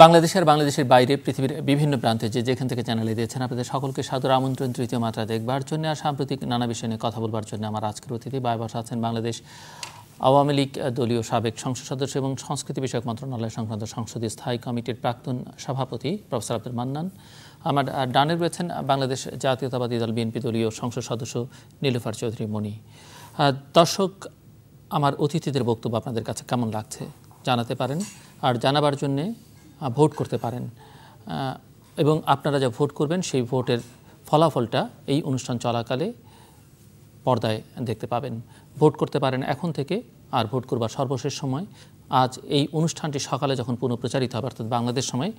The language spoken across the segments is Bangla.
বাংলাদেশের বাইরে পৃথিবীর বিভিন্ন প্রান্তে যেখান থেকে চ্যানেলে দিয়েছেন আপনাদের সকলকে সাদর আমন্ত্রণ তৃতীয় মাত্রা দেখবার জন্য আর সাম্প্রতিক নানা বিষয় নিয়ে কথা বলবার জন্য আমার আজকের অতিথি বসে আছেন বাংলাদেশ আওয়ামী লীগ দলীয় সাবেক সংসদ সদস্য এবং সংস্কৃতি বিষয়ক মন্ত্রণালয় সংক্রান্ত সংসদীয় স্থায়ী কমিটির প্রাক্তন সভাপতি প্রফেসর আব্দুল মান্নান। আমার ডানে রয়েছেন বাংলাদেশ জাতীয়তাবাদী দল বিএনপি দলীয় সংসদ সদস্য নীলুফার চৌধুরী মনি। দর্শক, আমার অতিথিদের বক্তব্য আপনাদের কাছে কেমন লাগছে জানাতে পারেন, আর জানাবার জন্যে ভোট করতে পারেন এবং আপনারা যা ভোট করবেন সেই ভোটের ফলাফলটা এই অনুষ্ঠান চলাকালে পর্দায় দেখতে পাবেন। ভোট করতে পারেন এখন থেকে, আর ভোট করবার সর্বশেষ সময় আজ এই অনুষ্ঠানটি সকালে যখন পুনঃপ্রচারিত হবে অর্থাৎ বাংলাদেশ সময়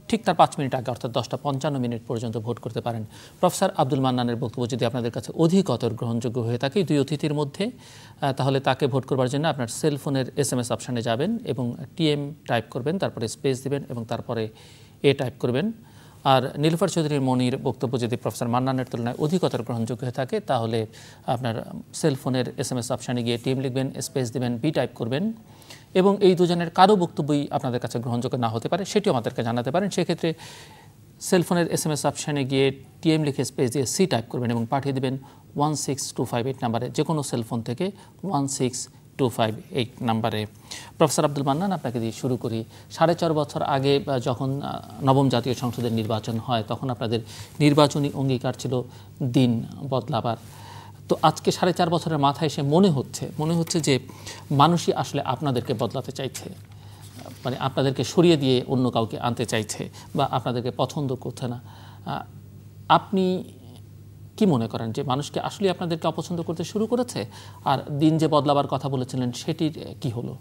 ঠিক তার 5 মিনিট আগে অর্থাৎ 10:55 পর্যন্ত ভোট করতে পারেন। প্রফেসর আব্দুল মান্নানের বক্তব্য যদি আপনাদের কাছে অধিকতর গ্রহণযোগ্য হয়ে থাকে দুই অতিথির মধ্যে, তাহলে তাকে ভোট করবার জন্য আপনার সেলফোনের SMS অপশানে যাবেন এবং TM টাইপ করবেন, তারপরে স্পেস দিবেন এবং তারপরে A টাইপ করবেন। আর নীলুফার চৌধুরী মনির বক্তব্য যদি প্রফেসর মান্নানের তুলনায় অধিকতর গ্রহণযোগ্য হয়ে থাকে তাহলে আপনার সেলফোনের SMS অপশানে গিয়ে TM লিখবেন, স্পেস দিবেন, B টাইপ করবেন এবং এই দুজনের কারো বক্তব্যই আপনাদের কাছে গ্রহণযোগ্য না হতে পারে সেটিও আমাদেরকে জানাতে পারেন। সেক্ষেত্রে সেলফোনের SMS অপশানে গিয়ে TM লিখে স্পেস দিয়ে C টাইপ করবেন এবং পাঠিয়ে দেবেন 16258 নাম্বারে, যে কোনো সেলফোন থেকে 16258 নাম্বারে। প্রফেসর আব্দুল মান্নান, আপনাকে দিয়ে শুরু করি। 4.5 বছর আগে যখন নবম জাতীয় সংসদের নির্বাচন হয় তখন আপনাদের নির্বাচনী অঙ্গীকার ছিল দিন বদলাবার। তো আজকে 4.5 বছরের মাথায় এসে মনে হচ্ছে যে মানুষই আসলে আপনাদেরকে বদলাতে চাইছে, মানে আপনাদেরকে সরিয়ে দিয়ে অন্য কাউকে আনতে চাইছে বা আপনাদেরকে পছন্দ করছে না। আপনি কি মনে করেন যে মানুষকে আসলে আপনাদেরকে অপছন্দ করতে শুরু করেছে? আর দিন যে বদলাবার কথা বলেছিলেন সেটির কি হলো?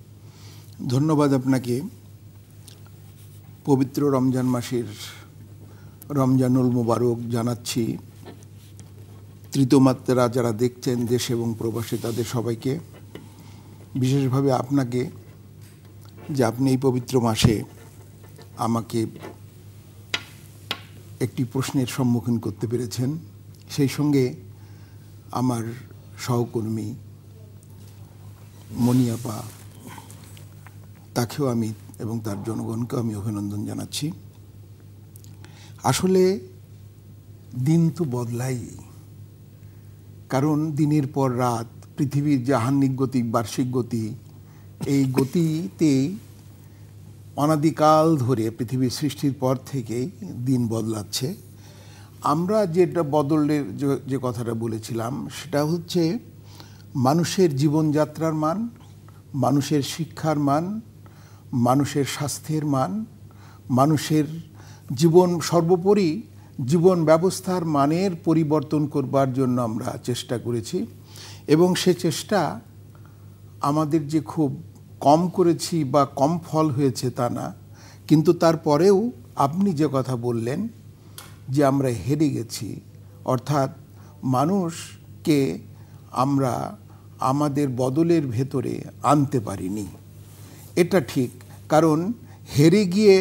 ধন্যবাদ আপনাকে। পবিত্র রমজান মাসের রমজানুল মুবারক জানাচ্ছি তৃতীয় মাত্রা যারা দেখছেন দেশ এবং প্রবাসী তাদের সবাইকে, বিশেষভাবে আপনাকে যে আপনি এই পবিত্র মাসে আমাকে একটি প্রশ্নের সম্মুখীন করতে পেরেছেন। সেই সঙ্গে আমার সহকর্মী মনিয়াপা, তাকেও আমি এবং তার জনগণকেও আমি অভিনন্দন জানাচ্ছি। আসলে দিন তো বদলাই, কারণ দিনের পর রাত পৃথিবীর যে আহ্নিক গতি, বার্ষিক গতি, এই গতিতে অনাদিকাল ধরে পৃথিবীর সৃষ্টির পর থেকেই দিন বদলাচ্ছে। আমরা যেটা বদলের যে কথাটা বলেছিলাম সেটা হচ্ছে মানুষের জীবনযাত্রার মান, মানুষের শিক্ষার মান, মানুষের স্বাস্থ্যের মান, মানুষের সর্বোপরি জীবন ব্যবস্থার মানের পরিবর্তন করবার জন্য আমরা চেষ্টা করেছি এবং সে চেষ্টা আমাদের যে খুব কম করেছি বা কম ফল হয়েছে তা না, কিন্তু তারপরেও আপনি যে কথা বললেন যে আমরা হেরে গেছি, অর্থাৎ মানুষকে আমরা আমাদের বদলের ভেতরে আনতে পারিনি, এটা ঠিক। কারণ হেরে গিয়ে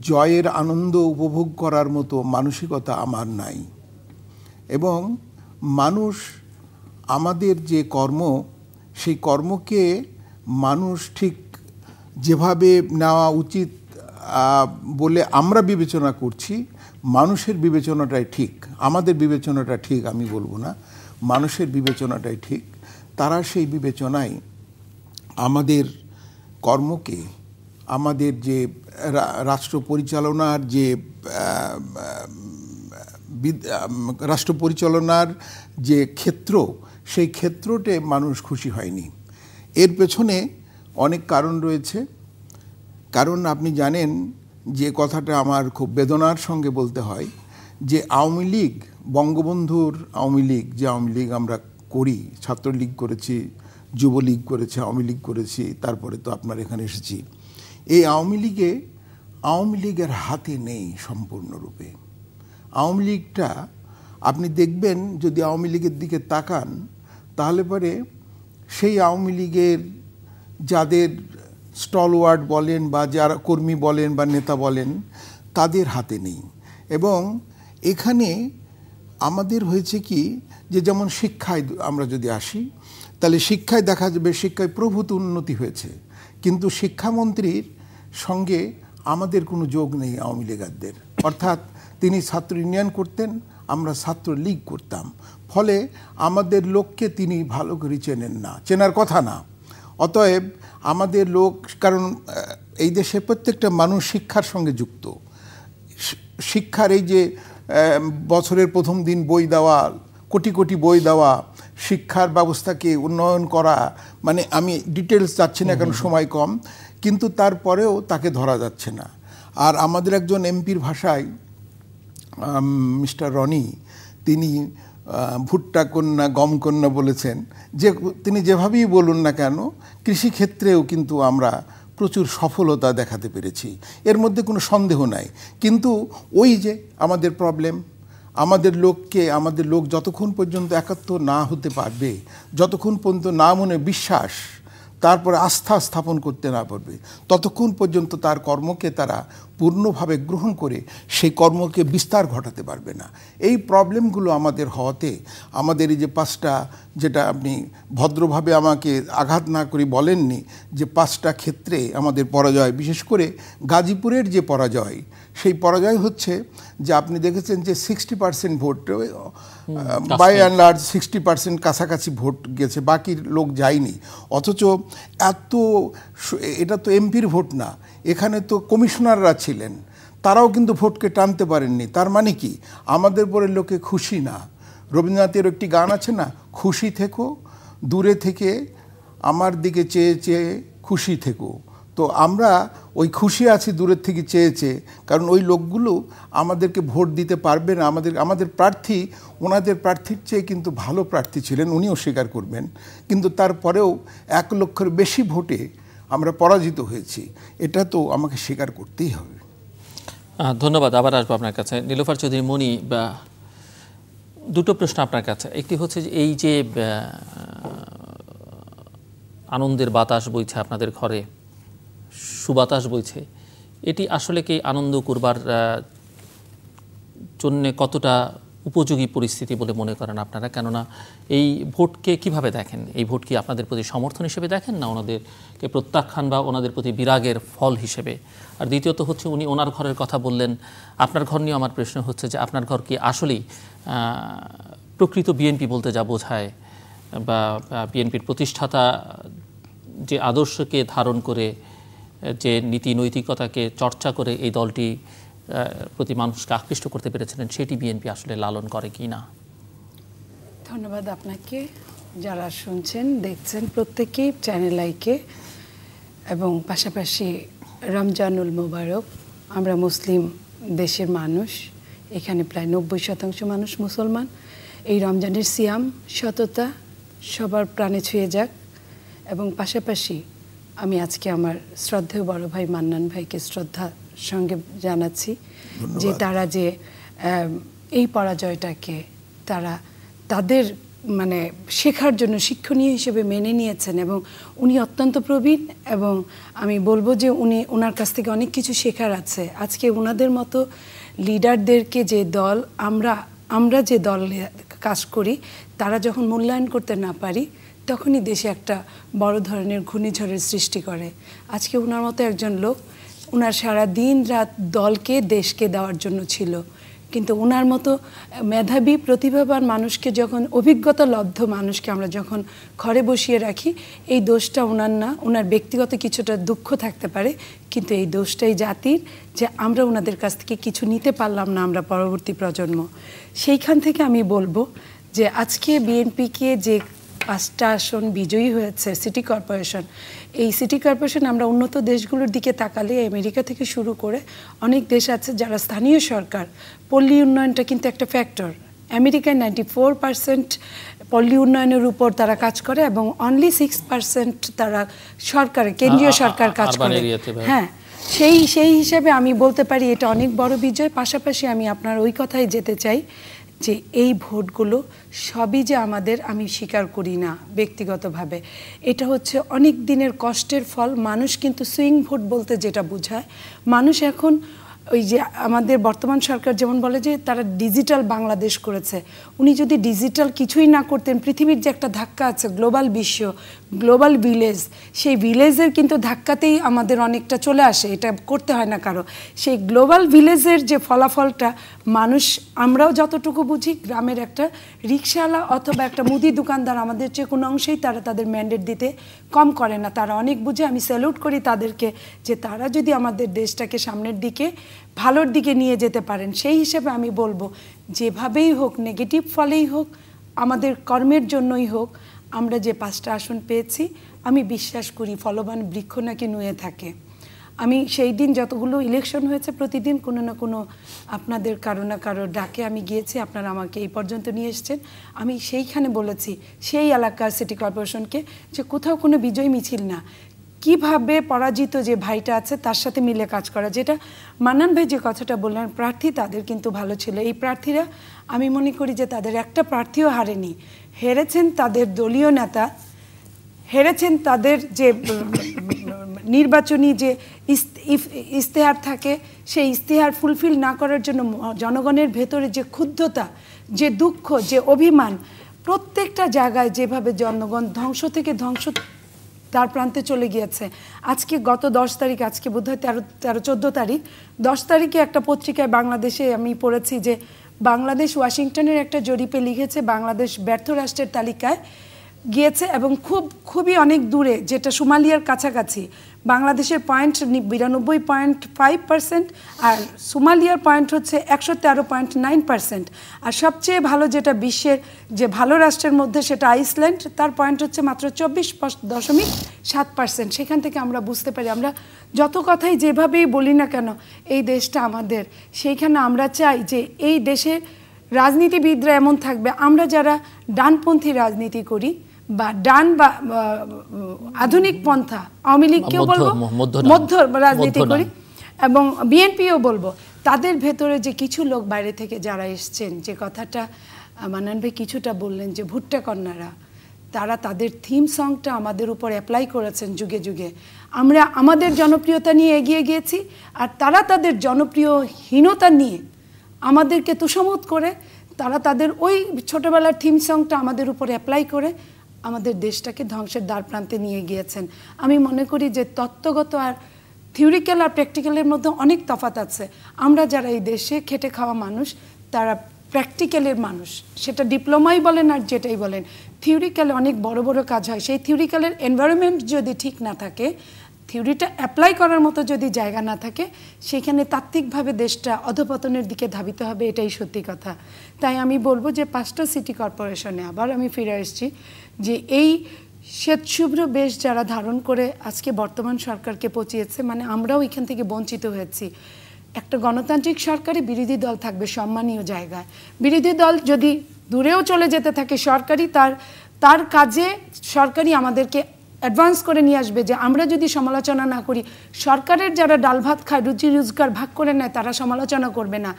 জয়ের আনন্দ উপভোগ করার মতো মানসিকতা আমার নাই এবং মানুষ আমাদের যে কর্ম, সেই কর্মকে মানুষ ঠিক যেভাবে নেওয়া উচিত বলে আমরা বিবেচনা করছি, মানুষের বিবেচনাটাই ঠিক, আমাদের বিবেচনাটা ঠিক আমি বলবো না, মানুষের বিবেচনাটাই ঠিক। তারা সেই বিবেচনায় আমাদের কর্মকে, আমাদের যে রাষ্ট্র পরিচালনার যে ক্ষেত্র, সেই ক্ষেত্রতে মানুষ খুশি হয়নি। এর পেছনে অনেক কারণ রয়েছে। কারণ আপনি জানেন যে কথাটা আমার খুব বেদনার সঙ্গে বলতে হয় যে আওয়ামী লীগ, বঙ্গবন্ধুর আওয়ামী লীগ, যে আওয়ামী লীগ আমরা করি, ছাত্রলীগ করেছি, যুবলীগ করেছি, আওয়ামী লীগ করেছি, তারপরে তো আপনার এখানে এসেছি, এই আওয়ামী লীগের হাতে নেই সম্পূর্ণরূপে। আওয়ামী লীগটা আপনি দেখবেন, যদি আওয়ামী লীগের দিকে তাকান তাহলে পরে সেই আওয়ামী লীগের যাদের স্টলওয়ার্ড বলেন বা যারা কর্মী বলেন বা নেতা বলেন তাদের হাতে নেই। এবং এখানে আমাদের হয়েছে কি যে যেমন শিক্ষায় আমরা যদি আসি তাহলে শিক্ষায় দেখা যাবে শিক্ষায় প্রভূত উন্নতি হয়েছে, কিন্তু শিক্ষামন্ত্রীর সঙ্গে আমাদের কোনো যোগ নেই আওয়ামী লীগারদের। অর্থাৎ তিনি ছাত্র ইউনিয়ন করতেন, আমরা ছাত্র লীগ করতাম, ফলে আমাদের লোককে তিনি ভালো করে চেনেন না, চেনার কথা না। অতএব আমাদের লোক, কারণ এই দেশে প্রত্যেকটা মানুষ শিক্ষার সঙ্গে যুক্ত। শিক্ষার এই যে বছরের প্রথম দিন বই দেওয়া, কোটি কোটি বই দেওয়া, শিক্ষার ব্যবস্থাকে উন্নয়ন করা, মানে আমি ডিটেলস যাচ্ছি না কারণ সময় কম, কিন্তু তারপরেও তাকে ধরা যাচ্ছে না। আর আমাদের একজন এমপির ভাষায়, মিস্টার রনি, তিনি ভুট্টা কন্যা গম কন্যা বলেছেন, যে তিনি যেভাবেই বলুন না কেন কৃষিক্ষেত্রেও কিন্তু আমরা প্রচুর সফলতা দেখাতে পেরেছি, এর মধ্যে কোনো সন্দেহ নাই। কিন্তু ওই যে আমাদের প্রবলেম, আমাদের লোক যতক্ষণ পর্যন্ত একাত্ম না হতে পারবে, যতক্ষণ পর্যন্ত না মনে বিশ্বাস, তারপরে আস্থা স্থাপন করতে না পারবে, ততক্ষণ পর্যন্ত তার কর্মকে তারা পূর্ণভাবে গ্রহণ করে সেই কর্মকে বিস্তার ঘটাতে পারবে না। এই প্রবলেমগুলো আমাদের হওয়াতে আমাদের এই যে 5টা, যেটা আপনি ভদ্রভাবে আমাকে আঘাত না করে বলেননি, যে 5টা ক্ষেত্রে আমাদের পরাজয়, বিশেষ করে গাজীপুরের যে পরাজয়, সেই পরাজয় হচ্ছে যে আপনি দেখেছেন যে 60% ভোট, বাই অ্যান্ড লার্জ 60% কাছাকাছি ভোট গেছে, বাকি লোক যায়নি। অথচ এটা তো এমপির ভোট না, এখানে তো কমিশনাররা ছিলেন, তারাও কিন্তু ভোটকে টানতে পারেননি। তার মানে কি আমাদের পরে লোকে খুশি না? রবীন্দ্রনাথের একটি গান আছে না, খুশি থেকো দূরে থেকে আমার দিকে চেয়ে চেয়ে খুশি থেকো। তো আমরা ওই খুশি আছি দূরের থেকে চেয়ে চেয়ে, কারণ ওই লোকগুলো আমাদেরকে ভোট দিতে পারবে না। আমাদের প্রার্থী ওনাদের প্রার্থীর চেয়ে কিন্তু ভালো প্রার্থী ছিলেন, উনিও স্বীকার করবেন, কিন্তু তারপরেও 1 লক্ষের বেশি ভোটে আমরা পরাজিত হয়েছি, এটা তো আমাকে স্বীকার করতেই হবে। ধন্যবাদ। আবার আসবো আপনার কাছে। নীলুফার চৌধুরী মনি, দুটো প্রশ্ন আপনার কাছে। একটি হচ্ছে যে এই যে আনন্দের বাতাস বইছে আপনাদের ঘরে, সুবাতাস বইছে, এটি আসলে কি আনন্দ করবার জন্যে কতটা উপযোগী পরিস্থিতি বলে মনে করেন আপনারা? কেননা এই ভোটকে কিভাবে দেখেন? এই ভোট কি আপনাদের প্রতি সমর্থন হিসেবে দেখেন, না ওনাদেরকে প্রত্যাখ্যান বা ওনাদের প্রতি বিরাগের ফল হিসেবে? আর দ্বিতীয়ত হচ্ছে, উনি ওনার ঘরের কথা বললেন, আপনার ঘর নিয়ে আমার প্রশ্ন হচ্ছে যে আপনার ঘর কি আসলেই প্রকৃত বিএনপি বলতে যা বোঝায়, বা বিএনপির প্রতিষ্ঠাতা যে আদর্শকে ধারণ করে, যে নীতি নৈতিকতাকে চর্চা করে এই দলটি প্রতি মানুষকে আকৃষ্ট করতে পেরেছিলেন, সেটি বিএনপি আসলে লালন করে কি না? ধন্যবাদ আপনাকে, যারা শুনছেন দেখছেন প্রত্যেকেই চ্যানেল আইকে, এবং পাশাপাশি রমজানুল মোবারক। আমরা মুসলিম দেশের মানুষ, এখানে প্রায় 90% মানুষ মুসলমান। এই রমজানের সিয়াম, সততা সবার প্রাণে ছুঁয়ে যাক। এবং পাশাপাশি আমি আজকে আমার শ্রদ্ধেয় বড় ভাই মান্নান ভাইকে শ্রদ্ধা সঙ্গে জানাচ্ছি যে তারা যে এই পরাজয়টাকে তাদের মানে শেখার জন্য শিক্ষণীয় হিসেবে মেনে নিয়েছেন, এবং উনি অত্যন্ত প্রবীণ, এবং আমি বলবো যে ওনার কাছ থেকে অনেক কিছু শেখার আছে। আজকে ওনাদের মতো লিডারদেরকে যে দল, আমরা যে দল কাজ করি, তারা যখন মূল্যায়ন করতে না পারি, তখনই দেশে একটা বড় ধরনের ঘূর্ণিঝড়ের সৃষ্টি করে। আজকে ওনার মতো একজন লোক, ওনার সারা দিন রাত দলকে দেশকে দেওয়ার জন্য ছিল, কিন্তু ওনার মতো মেধাবী প্রতিভাবান মানুষকে যখন, অভিজ্ঞতা লব্ধ মানুষকে আমরা যখন ঘরে বসিয়ে রাখি, এই দোষটা ওনার না, ওনার ব্যক্তিগত কিছুটা দুঃখ থাকতে পারে, কিন্তু এই দোষটাই জাতির, যে আমরা ওনাদের কাছ থেকে কিছু নিতে পারলাম না, আমরা পরবর্তী প্রজন্ম। সেইখান থেকে আমি বলবো যে আজকে বিএনপিকে যে 5টা আসন বিজয়ী হয়েছে সিটি কর্পোরেশন, এই সিটি কর্পোরেশন আমরা উন্নত দেশগুলোর দিকে তাকালে, আমেরিকা থেকে শুরু করে অনেক দেশ আছে যারা স্থানীয় সরকার, পল্লী উন্নয়নটা কিন্তু একটা ফ্যাক্টর। আমেরিকায় 94% পল্লী উন্নয়নের উপর তারা কাজ করে, এবং অনলি 6% তারা সরকারে, কেন্দ্রীয় সরকার কাজ করে। হ্যাঁ, সেই হিসাবে আমি বলতে পারি এটা অনেক বড় বিজয়। পাশাপাশি আমি আপনার ওই কথাই যেতে চাই যে এই ভোটগুলো সবই যে আমাদের, আমি স্বীকার করি না ব্যক্তিগতভাবে, এটা হচ্ছে অনেক দিনের কষ্টের ফল। মানুষ কিন্তু সুইং ভোট বলতে যেটা বোঝায়, মানুষ এখন ওই যে আমাদের বর্তমান সরকার যেমন বলে যে তারা ডিজিটাল বাংলাদেশ করেছে, উনি যদি ডিজিটাল কিছুই না করতেন, পৃথিবীর যে একটা ধাক্কা আছে গ্লোবাল বিশ্ব, গ্লোবাল ভিলেজ, সেই ভিলেজের কিন্তু ধাক্কাতেই আমাদের অনেকটা চলে আসে, এটা করতে হয় না কারো। সেই গ্লোবাল ভিলেজের যে ফলাফলটা মানুষ, আমরাও যতটুকু বুঝি, গ্রামের একটা রিক্সাওয়ালা অথবা একটা মুদি দোকানদার আমাদের যে কোনো অংশেই তারা তাদের ম্যান্ডেট দিতে কম করে না, তারা অনেক বুঝে। আমি স্যালুট করি তাদেরকে যে তারা যদি আমাদের দেশটাকে সামনের দিকে ভালোর দিকে নিয়ে যেতে পারেন, সেই হিসেবে আমি বলবো যেভাবেই হোক, নেগেটিভ ফলেই হোক, আমাদের কর্মের জন্যই হোক, আমরা যে 5টা আসন পেয়েছি, আমি বিশ্বাস করি ফলবান বৃক্ষ নাকি নুয়ে থাকে। আমি সেই দিন যতগুলো ইলেকশন হয়েছে প্রতিদিন কোনো না কোনো আপনাদের কারো না কারো ডাকে আমি গিয়েছি, আপনারা আমাকে এই পর্যন্ত নিয়ে এসেছেন। আমি সেইখানে বলেছি সেই এলাকার সিটি কর্পোরেশনকে যে কোথাও কোনো বিজয় মিছিল না, কিভাবে পরাজিত যে ভাইটা আছে তার সাথে মিলে কাজ করা। যেটা মান্নান ভাই যে কথাটা বললেন, প্রার্থী তাদের কিন্তু ভালো ছিল। এই প্রার্থীরা আমি মনে করি যে তাদের একটা প্রার্থীও হারেনি, হেরেছেন তাদের দলীয় নেতা, হেরেছেন তাদের যে নির্বাচনী যে ইশতেহার থাকে, সেই ইশতেহার ফুলফিল না করার জন্য জনগণের ভেতরে যে ক্ষুব্ধতা, যে দুঃখ, যে অভিমান, প্রত্যেকটা জায়গায় যেভাবে জনগণ ধ্বংস থেকে ধ্বংস তার প্রান্তে চলে গিয়েছে। আজকে গত 10 তারিখ, আজকে বোধহয় 14 তারিখ, 10 তারিখে একটা পত্রিকায় বাংলাদেশে আমি পড়েছি যে বাংলাদেশ ওয়াশিংটনের একটা জরিপে লিখেছে বাংলাদেশ ব্যর্থ রাষ্ট্রের তালিকায় গিয়েছে এবং খুবই অনেক দূরে, যেটা সোমালিয়ার কাছাকাছি। বাংলাদেশের পয়েন্ট 92.5% আর সোমালিয়ার পয়েন্ট হচ্ছে 113.9%। আর সবচেয়ে ভালো যেটা বিশ্বের যে ভালো রাষ্ট্রের মধ্যে সেটা আইসল্যান্ড, তার পয়েন্ট হচ্ছে মাত্র 24.7%। সেখান থেকে আমরা বুঝতে পারি, আমরা যত কথাই যেভাবেই বলি না কেন এই দেশটা আমাদের, সেইখানে আমরা চাই যে এই দেশে রাজনীতিবিদরা এমন থাকবে, আমরা যারা ডানপন্থী রাজনীতি করি বা ডান বা আধুনিক পন্থা, আওয়ামী লীগকেও বলবো, মধ্য রাজনীতি করি এবং বিএনপিও বলবো, তাদের ভেতরে যে কিছু লোক বাইরে থেকে যারা এসছেন, যে কথাটা মান্নান ভাই কিছুটা বললেন যে ভুট্টা কন্যারা, তারা তাদের থিম সংটা আমাদের উপর অ্যাপ্লাই করেছেন যুগে যুগে। আমরা আমাদের জনপ্রিয়তা নিয়ে এগিয়ে গিয়েছি, আর তারা তাদের জনপ্রিয়হীনতা নিয়ে আমাদেরকে তুষামত করে, তারা তাদের ওই ছোটবেলার থিম সংটা আমাদের উপর অ্যাপ্লাই করে আমাদের দেশটাকে ধ্বংসের দ্বার প্রান্তে নিয়ে গিয়েছেন। আমি মনে করি যে তত্ত্বগত আর থিওরিক্যাল আর প্র্যাকটিক্যালের মধ্যে অনেক তফাৎ আছে। আমরা যারা এই দেশে খেটে খাওয়া মানুষ, তারা প্র্যাকটিক্যালের মানুষ, সেটা ডিপ্লোমাই বলেন আর যেটাই বলেন, থিওরিক্যালে অনেক বড় বড় কাজ হয়। সেই থিওরিক্যালের এনভায়রনমেন্ট যদি ঠিক না থাকে, থিওরিটা অ্যাপ্লাই করার মতো যদি জায়গা না থাকে, সেখানে তাত্ত্বিকভাবে দেশটা অধপতনের দিকে ধাবিত হবে, এটাই সত্যি কথা। তাই আমি বলবো যে 5টা সিটি কর্পোরেশনে আবার আমি ফিরে এসেছি যে এই শ্বেতশুভ্র বেশ যারা ধারণ করে আজকে বর্তমান সরকারকে পচিয়েছে, মানে আমরাও এখান থেকে বঞ্চিত হয়েছি। একটা গণতান্ত্রিক সরকারে বিরোধী দল থাকবে সম্মানীয় জায়গায়, বিরোধী দল যদি দূরেও চলে যেতে থাকে, সরকারি তার কাজে সরকারি আমাদেরকে অ্যাডভান্স করে নিয়ে আসবে যে আমরা যদি সমালোচনা না করি, সরকারের যারা ডাল ভাত খায়, রুজি রোজগার ভাগ করে নেয়, তারা সমালোচনা করবে না।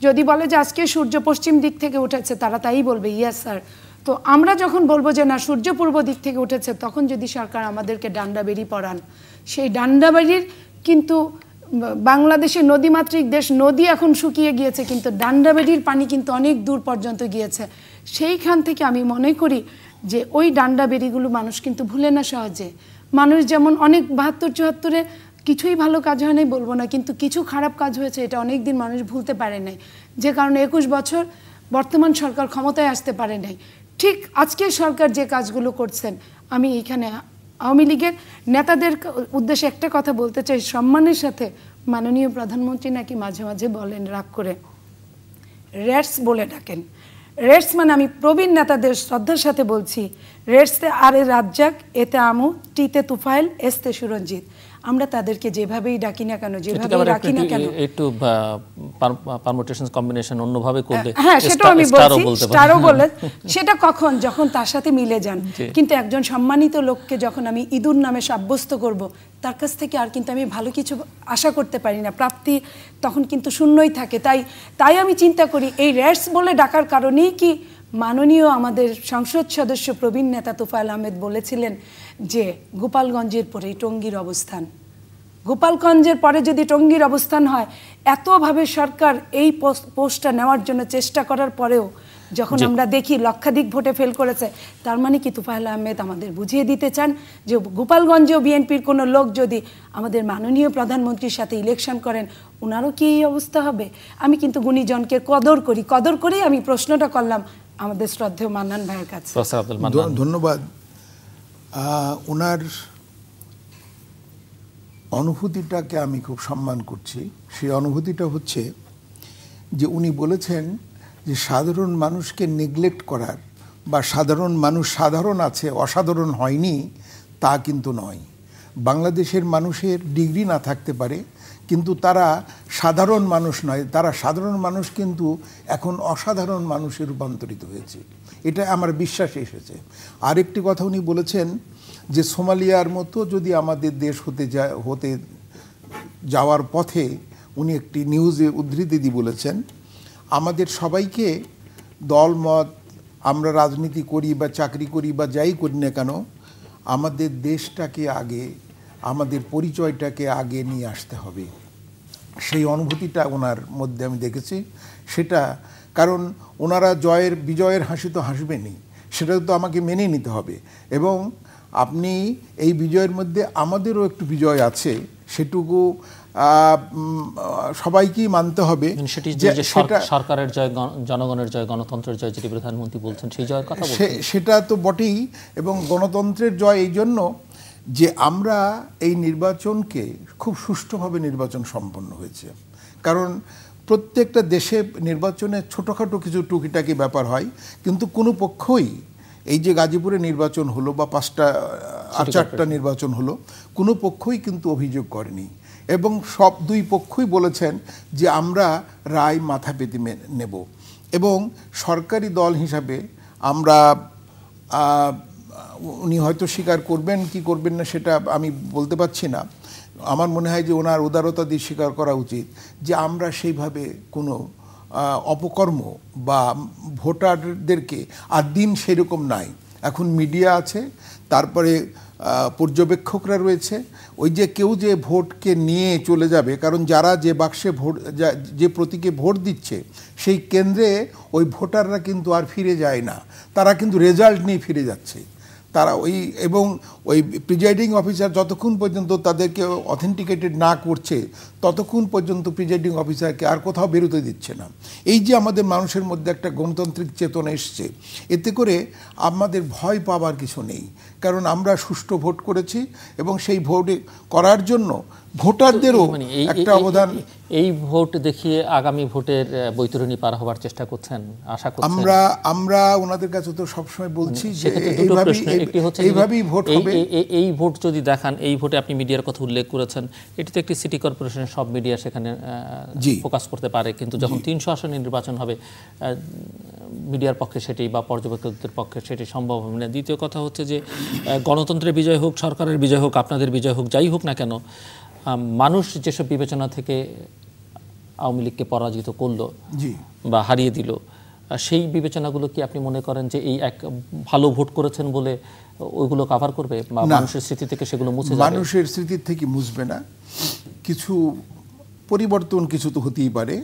যদি বলে যে আজকে সূর্য পশ্চিম দিক থেকে উঠেছে, তারা তাই বলবে ইয়েস স্যার। তো আমরা যখন বলবো যে না সূর্য পূর্ব দিক থেকে উঠেছে, তখন যদি সরকার আমাদেরকে ডান্ডাবেড়ি পড়ান, সেই ডান্ডাবেড়ির কিন্তু বাংলাদেশের নদীমাতৃক দেশ, নদী এখন শুকিয়ে গিয়েছে, কিন্তু ডান্ডাবেড়ির পানি কিন্তু অনেক দূর পর্যন্ত গিয়েছে। সেইখান থেকে আমি মনে করি যে ওই ডান্ডাবেড়িগুলো মানুষ কিন্তু ভুলে না সহজে। মানুষ যেমন অনেক 72-74-এ কিছুই ভালো কাজ হয় নাই বলবো না, কিন্তু কিছু খারাপ কাজ হয়েছে, এটা অনেক দিন মানুষ ভুলতে পারে নাই, যে কারণে 21 বছর বর্তমান সরকার ক্ষমতায় আসতে পারে নাই। ঠিক আজকের সরকার যে কাজগুলো করছেন, আমি এইখানে আওয়ামী লীগের নেতাদের উদ্দেশ্যে একটা কথা বলতে চাই সম্মানের সাথে। মাননীয় প্রধানমন্ত্রী নাকি মাঝে মাঝে বলেন রাগ করে, রেটস বলে ডাকেন। রেটস মানে, আমি প্রবীণ নেতাদের শ্রদ্ধার সাথে বলছি, রেটসতে আরে রাজ্জাক, এতে আমু, টিতে তুফাইল, এসতে সুরঞ্জিত। আমরা তাদেরকে যেভাবেই ডাকি না কেন, যেভাবেই রাখি না কেন, একটু পারমুটেশন কম্বিনেশন অন্যভাবে করলে, হ্যাঁ সেটাও আমি বলছি, স্টারও বলে, সেটা কখন যখন তার সাথে মিলে যান। কিন্তু একজন সম্মানিত লোককে যখন আমি ইঁদুর নামে সাব্যস্ত করব, তার কাছ থেকে আর কিন্তু আমি ভালো কিছু আশা করতে পারি না, প্রাপ্তি তখন কিন্তু শূন্যই থাকে। তাই আমি চিন্তা করি এই রেটস বলে ডাকার কারণেই কি মাননীয় আমাদের সংসদ সদস্য প্রবীণ নেতা তোফায়েল আহমেদ বলেছিলেন যে গোপালগঞ্জের পরেই টঙ্গীর অবস্থান। গোপালগঞ্জের পরে যদি টঙ্গীর অবস্থান হয়, এতভাবে সরকার এই পোস্টটা নেওয়ার জন্য চেষ্টা করার পরেও যখন আমরা দেখি লক্ষাধিক ভোটে ফেল করেছে, তার মানে কি তুফাইল আহমেদ আমাদের বুঝিয়ে দিতে চান যে গোপালগঞ্জেও বিএনপির কোনো লোক যদি আমাদের মাননীয় প্রধানমন্ত্রীর সাথে ইলেকশন করেন, ওনারও কি এই অবস্থা হবে? আমি কিন্তু গুণীজনকে কদর করেই আমি প্রশ্নটা করলাম আমাদের শ্রদ্ধেয় মান্নান ভাইয়ের কাছে। ধন্যবাদ। ওনার অনুভূতিটাকে আমি খুব সম্মান করছি। সেই অনুভূতিটা হচ্ছে যে উনি বলেছেন যে সাধারণ মানুষকে নেগলেক্ট করার বা সাধারণ মানুষ সাধারণ আছে, অসাধারণ হয়নি, তা কিন্তু নয়। বাংলাদেশের মানুষের ডিগ্রি না থাকতে পারে, কিন্তু তারা সাধারণ মানুষ নয়, তারা সাধারণ মানুষ কিন্তু এখন অসাধারণ মানুষে রূপান্তরিত হয়েছে, এটা আমার বিশ্বাসে এসেছে। আরেকটি কথা উনি বলেছেন যে সোমালিয়ার মতো যদি আমাদের দেশ হতে যাওয়ার পথে, উনি একটি নিউজে উদ্ধৃতি দিয়ে বলেছেন, আমাদের সবাইকে দলমত, আমরা রাজনীতি করি বা চাকরি করি বা যাই করি না কেন, আমাদের দেশটাকে আগে, আমাদের পরিচয়টাকে আগে নিয়ে আসতে হবে। সেই অনুভূতিটা ওনার মধ্যে আমি দেখেছি। সেটা কারণ ওনারা বিজয়ের হাসি তো হাসবেনই, সেটা তো আমাকে মেনে নিতে হবে। এবং আপনি এই বিজয়ের মধ্যে আমাদেরও একটু বিজয় আছে, সেটুকু সবাইকেই মানতে হবে। সরকারের জয়, জনগণের জয়, গণতন্ত্রের জয়, যেটি প্রধানমন্ত্রী বলছেন, সেই জয়ের কথা সেটা তো বটেই। এবং গণতন্ত্রের জয় এই জন্য যে আমরা এই নির্বাচনকে খুব সুষ্ঠুভাবে নির্বাচন সম্পন্ন হয়েছে। কারণ প্রত্যেকটা দেশে নির্বাচনে ছোটোখাটো কিছু টুকিটাকি ব্যাপার হয়, কিন্তু কোনো পক্ষই এই যে গাজীপুরে নির্বাচন হলো বা 4টা নির্বাচন হলো, কোনো পক্ষই কিন্তু অভিযোগ করেনি। এবং সব দুই পক্ষই বলেছেন যে আমরা রায় মাথা পেতে নেব। এবং সরকারি দল হিসাবে আমরা, উনি হয়তো স্বীকার করবেন কি করবেন না সেটা আমি বলতে পারছি না, আমার মনে হয় যে ওনার উদারতা দিয়ে স্বীকার করা উচিত যে আমরা সেইভাবে কোনো অপকর্ম বা ভোটারদেরকে, আর দিন সেরকম নাই। এখন মিডিয়া আছে, তারপরে পর্যবেক্ষকরা রয়েছে, ওই যে কেউ যে ভোটকে নিয়ে চলে যাবে, কারণ যারা যে বাক্সে ভোট, যে প্রতীকে ভোট দিচ্ছে সেই কেন্দ্রে ওই ভোটাররা কিন্তু আর ফিরে যায় না, তারা কিন্তু রেজাল্ট নিয়ে ফিরে যাচ্ছে। তারা এবং ওই প্রিজাইডিং অফিসার যতক্ষণ পর্যন্ত তাদেরকে অথেন্টিকেটেড না করছে, ততক্ষণ পর্যন্ত প্রিজাইডিং অফিসারকে আর কোথাও বেরোতে দিচ্ছে না। এই যে আমাদের মানুষের মধ্যে একটা গণতান্ত্রিক চেতনা এসছে, এতে করে আমাদের ভয় পাওয়ার কিছু নেই, কারণ আমরা সুষ্ঠু ভোট করেছি এবং সেই ভোট করার জন্য ভোটারদেরও একটা অবদান। এই ভোট দেখিয়ে আগামী ভোটের বৈতরণী পার হওয়ার চেষ্টা করছেন, আশা করছেন? আমরা ওনাদের কাছে তো সবসময় বলছি যে এইভাবেই ভোট হবে। এই ভোট যদি দেখান, এই ভোটে আপনি মিডিয়ার কথা উল্লেখ করেছেন, এটি তো একটি সিটি কর্পোরেশনের, সব মিডিয়া সেখানে ফোকাস করতে পারে, কিন্তু যখন 300 আসনে নির্বাচন হবে, মিডিয়ার পক্ষে সেটি বা পর্যবেক্ষকদের পক্ষে সেটি সম্ভব হবে না। দ্বিতীয় কথা হচ্ছে যে গণতন্ত্রের বিজয় হোক, সরকারের বিজয় হোক, আপনাদের বিজয় হোক, যাই হোক না কেন, মানুষ যেসব বিবেচনা থেকে আওয়ামী লীগকে পরাজিত করলো বা হারিয়ে দিল, সেই বিবেচনাগুলো কি আপনি মনে করেন যে এই এক ভালো ভোট করেছেন বলে ওইগুলো কভার করবে, বা মানুষের স্মৃতি থেকে সেগুলো মুছে যাবে? মানুষের স্মৃতি থেকে মুছবে না। কিছু পরিবর্তন কিছু তো হতেই পারে।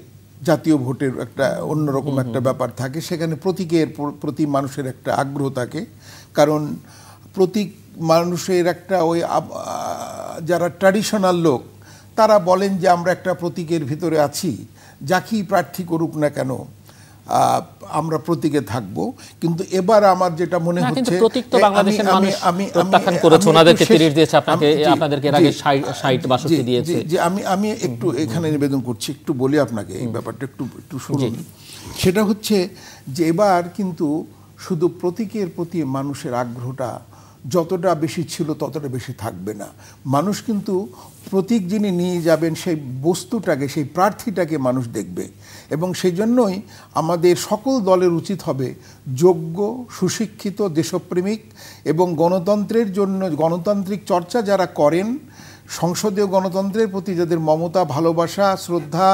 জাতীয় ভোটের একটা অন্যরকম একটা ব্যাপার থাকে, সেখানে প্রতীকের প্রতি মানুষের একটা আগ্রহ থাকে। কারণ প্রতীক মানুষের একটা ওই, যারা ট্র্যাডিশনাল লোক তারা বলেন যে আমরা একটা প্রতীকের ভিতরে আছি, যাকেই প্রার্থী করুক না কেন আমরা প্রতীকে থাকব। কিন্তু এবার আমার যেটা মনে হচ্ছে, আমি একটু এখানে নিবেদন করছি, একটু বলি আপনাকে এই ব্যাপারটা, একটু শুনুন। সেটা হচ্ছে যে এবার কিন্তু শুধু প্রতীকের প্রতি মানুষের আগ্রহটা যতটা বেশি ছিল ততটা বেশি থাকবে না। মানুষ কিন্তু প্রতীক যিনি নিয়ে যাবেন সেই বস্তুটাকে, সেই প্রার্থীটাকে মানুষ দেখবে। এবং সেই জন্যই আমাদের সকল দলের উচিত হবে যোগ্য, সুশিক্ষিত, দেশপ্রেমিক এবং গণতন্ত্রের জন্য গণতান্ত্রিক চর্চা যারা করেন, সংসদীয় গণতন্ত্রের প্রতি যাদের মমতা, ভালোবাসা, শ্রদ্ধা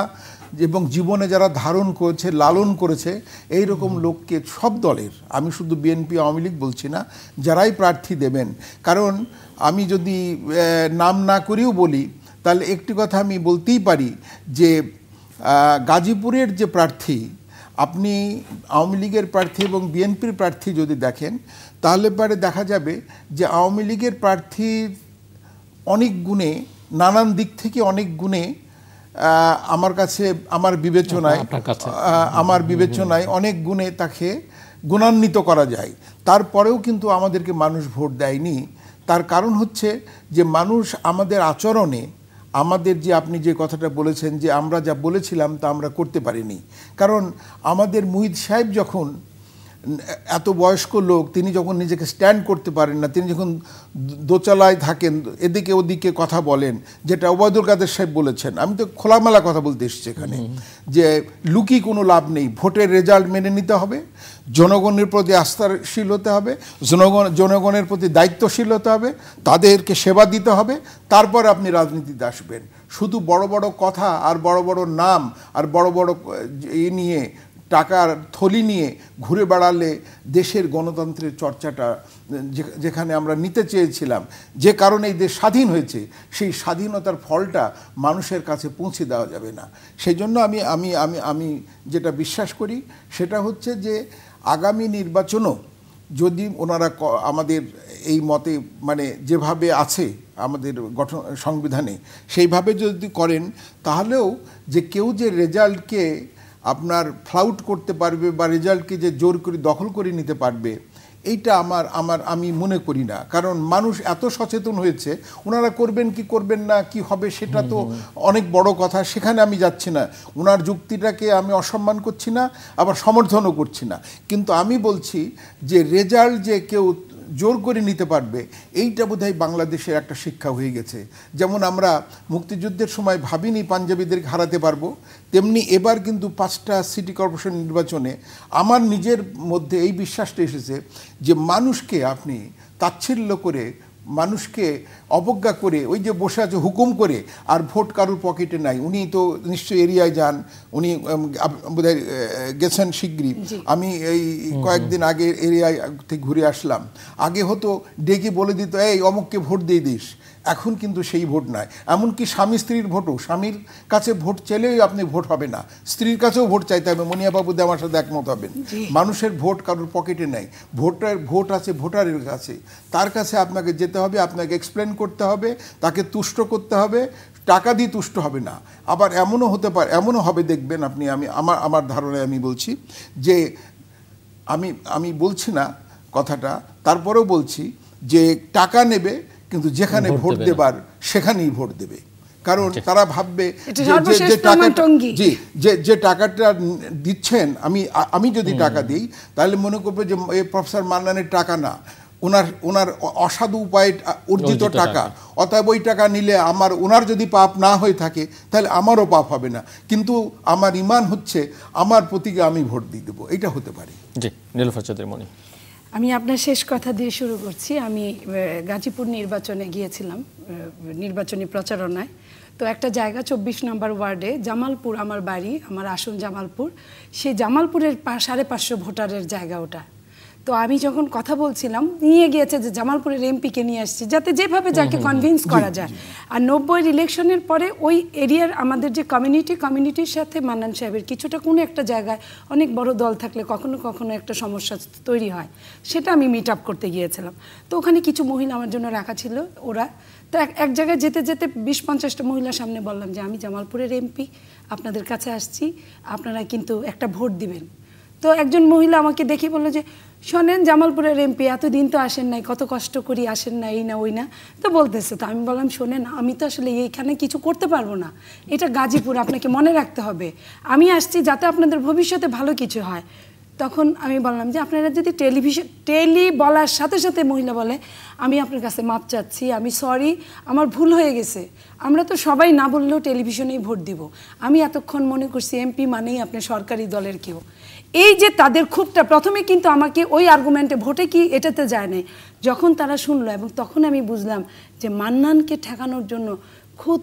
এবং জীবনে যারা ধারণ করেছে, লালন করেছে, এই রকম লোককে সব দলের, আমি শুধু বিএনপি আওয়ামী লীগ বলছি না, যারাই প্রার্থী দেবেন। কারণ আমি যদি নাম না করেও বলি, তাহলে একটি কথা আমি বলতেই পারি যে গাজীপুরের যে প্রার্থী, আপনি আওয়ামী লীগের প্রার্থী এবং বিএনপির প্রার্থী যদি দেখেন, তাহলে পরে দেখা যাবে যে আওয়ামী লীগের প্রার্থী অনেক গুণে, নানান দিক থেকে অনেক গুণে আমার কাছে, আমার বিবেচনায় অনেক গুণে তাকে গুণান্বিত করা যায়। তারপরেও কিন্তু আমাদেরকে মানুষ ভোট দেয়নি। তার কারণ হচ্ছে যে মানুষ আমাদের আচরণে, আমাদের যে, আপনি যে কথাটা বলেছেন যে আমরা যা বলেছিলাম তা আমরা করতে পারিনি। কারণ আমাদের মুহিত সাহেব যখন এত বয়স্ক লোক, তিনি যখন নিজেকে স্ট্যান্ড করতে পারেন না, তিনি যখন দোচালায় থাকেন, এদিকে ওদিকে কথা বলেন, যেটা ওবায়দুল কাদের সাহেব বলেছেন, আমি তো খোলামেলা কথা বলতে এসেছি এখানে, যে লুকি কোনো লাভ নেই, ভোটের রেজাল্ট মেনে নিতে হবে, জনগণের প্রতি আস্থাশীল হতে হবে, জনগণের প্রতি দায়িত্বশীল হতে হবে, তাদেরকে সেবা দিতে হবে, তারপর আপনি রাজনীতিতে আসবেন। শুধু বড় বড় কথা আর বড় বড় নাম আর বড় বড় নিয়ে, টাকার থলি নিয়ে ঘুরে বেড়ালে দেশের গণতন্ত্রের চর্চাটা যেখানে আমরা নিতে চেয়েছিলাম, যে কারণে এই দেশ স্বাধীন হয়েছে, সেই স্বাধীনতার ফলটা মানুষের কাছে পৌঁছে দেওয়া যাবে না। সেই জন্য আমি যেটা বিশ্বাস করি সেটা হচ্ছে যে আগামী নির্বাচনও যদি ওনারা আমাদের এই মতে, মানে যেভাবে আছে আমাদের গঠন সংবিধানে, সেইভাবে যদি করেন, তাহলেও যে কেউ যে রেজাল্টকে আপনার ফ্লাউট করতে পারবে বা রেজাল্টকে যে জোর করে দখল করে নিতে পারবে, এইটা আমি মনে করি না। কারণ মানুষ এত সচেতন হয়েছে, ওনারা করবেন কি করবেন না, কি হবে সেটা তো অনেক বড় কথা, সেখানে আমি যাচ্ছি না। ওনার যুক্তিটাকে আমি অসম্মান করছি না, আবার সমর্থনও করছি না। কিন্তু আমি বলছি যে রেজাল্ট যে কেউ জোর করে নিতে পারবে, এইটা বোধহয় বাংলাদেশের একটা শিক্ষা হয়ে গেছে। যেমন আমরা মুক্তিযুদ্ধের সময় ভাবিনি পাঞ্জাবিদেরকে হারাতে পারবো, তেমনি এবার কিন্তু 5টা সিটি কর্পোরেশন নির্বাচনে আমার নিজের মধ্যে এই বিশ্বাসটা এসেছে যে মানুষকে আপনি তাচ্ছিল্য করে, মানুষকে অবজ্ঞা করে, ওই যে বসে আছে হুকুম করে, আর ভোট কারুর পকেটে নাই। উনি তো নিশ্চয়ই এরিয়ায় যান, উনি বোধহয় গেছেন শিগগিরই। আমি এই কয়েকদিন আগে এরিয়ায় থেকে ঘুরে আসলাম। আগে হতো ডেকে বলে দিত, এই অমুককে ভোট দিয়ে দিস। এখন কিন্তু সেই ভোট নাই। এমনকি স্বামী স্ত্রীর ভোটও, স্বামীর কাছে ভোট চাইলেই আপনি ভোট হবে না, স্ত্রীর কাছেও ভোট চাইতে হবে। মনিয়াবাবু আমার সাথে একমত হবেন, মানুষের ভোট কারোর পকেটে নেই। ভোট আছে ভোটারের কাছে, তার কাছে আপনাকে যেতে হবে, আপনাকে এক্সপ্লেন করতে হবে, তাকে তুষ্ট করতে হবে। টাকা দিয়ে তুষ্ট হবে না। আবার এমনও হতে পারে, এমনও হবে দেখবেন আপনি, আমার ধারণায় আমি বলছি যে, আমি বলছি না কথাটা, তারপরেও বলছি যে টাকা নেবে, কিন্তু যেখানে ভোট দেবার সেখানেই ভোট দেবে। কারণ তারা ভাববে যে টাকাটা দিচ্ছেন, আমি যদি টাকা দিই, তাহলে মনে করবে যে প্রফেসর মান্নানের টাকা না, ওনার অসাধু উপায়ে অর্জিত টাকা। অতএব ওই টাকা নিলে ওনার যদি পাপ না হয়ে থাকে, তাহলে আমারও পাপ হবে না। কিন্তু আমার ঈমান হচ্ছে আমার প্রতীকে আমি ভোট দিয়ে দেবো, এটা হতে পারে। জি, নীলুফার চৌধুরী মনি। আমি আপনার শেষ কথা দিয়ে শুরু করছি। আমি গাজীপুর নির্বাচনে গিয়েছিলাম, নির্বাচনী প্রচারণায়। তো একটা জায়গা 24 নম্বর ওয়ার্ডে, জামালপুর আমার বাড়ি, আমার আসন জামালপুর। সেই জামালপুরের 550 ভোটারের জায়গা ওটা। তো আমি যখন কথা বলছিলাম, নিয়ে গিয়েছে যে জামালপুরের এমপিকে নিয়ে আসছি, যাতে যেভাবে যাকে কনভিন্স করা যায়। আর 90-এর ইলেকশনের পরে ওই এরিয়ার আমাদের যে কমিউনিটির সাথে মান্নান সাহেবের কিছুটা কোনো একটা জায়গায় অনেক বড় দল থাকলে কখনো কখনো একটা সমস্যা তৈরি হয়, সেটা আমি মিট আপ করতে গিয়েছিলাম। তো ওখানে কিছু মহিলা আমার জন্য রাখা ছিল ওরা। তো এক জায়গায় যেতে যেতে 20-50টা মহিলার সামনে বললাম যে আমি জামালপুরের এমপি, আপনাদের কাছে আসছি, আপনারা কিন্তু একটা ভোট দিবেন। তো একজন মহিলা আমাকে দেখে বললো যে, শোনেন জামালপুরের এমপি এতদিন তো আসেন নাই, কত কষ্ট করি আসেন না, এই না ওই না, তো বলতেছে। তো আমি বললাম, শোনেন আমি তো আসলে এইখানে কিছু করতে পারবো না, এটা গাজীপুর, আপনাকে মনে রাখতে হবে, আমি আসছি যাতে আপনাদের ভবিষ্যতে ভালো কিছু হয়। তখন আমি বললাম যে আপনারা যদি টেলি বলার সাথে সাথে মহিলা বলে, আমি আপনার কাছে মাপ চাচ্ছি, আমি সরি, আমার ভুল হয়ে গেছে, আমরা তো সবাই না বললেও টেলিভিশনেই ভোট দিব, আমি এতক্ষণ মনে করছি এমপি মানেই আপনি সরকারি দলের কেউ। এই যে তাদের ক্ষোভটা, প্রথমে কিন্তু আমাকে ওই আর্গুমেন্টে ভোটে কি এটাতে যায় নাই, যখন তারা শুনলো, এবং তখন আমি বুঝলাম যে মান্নানকে ঠেকানোর জন্য খুব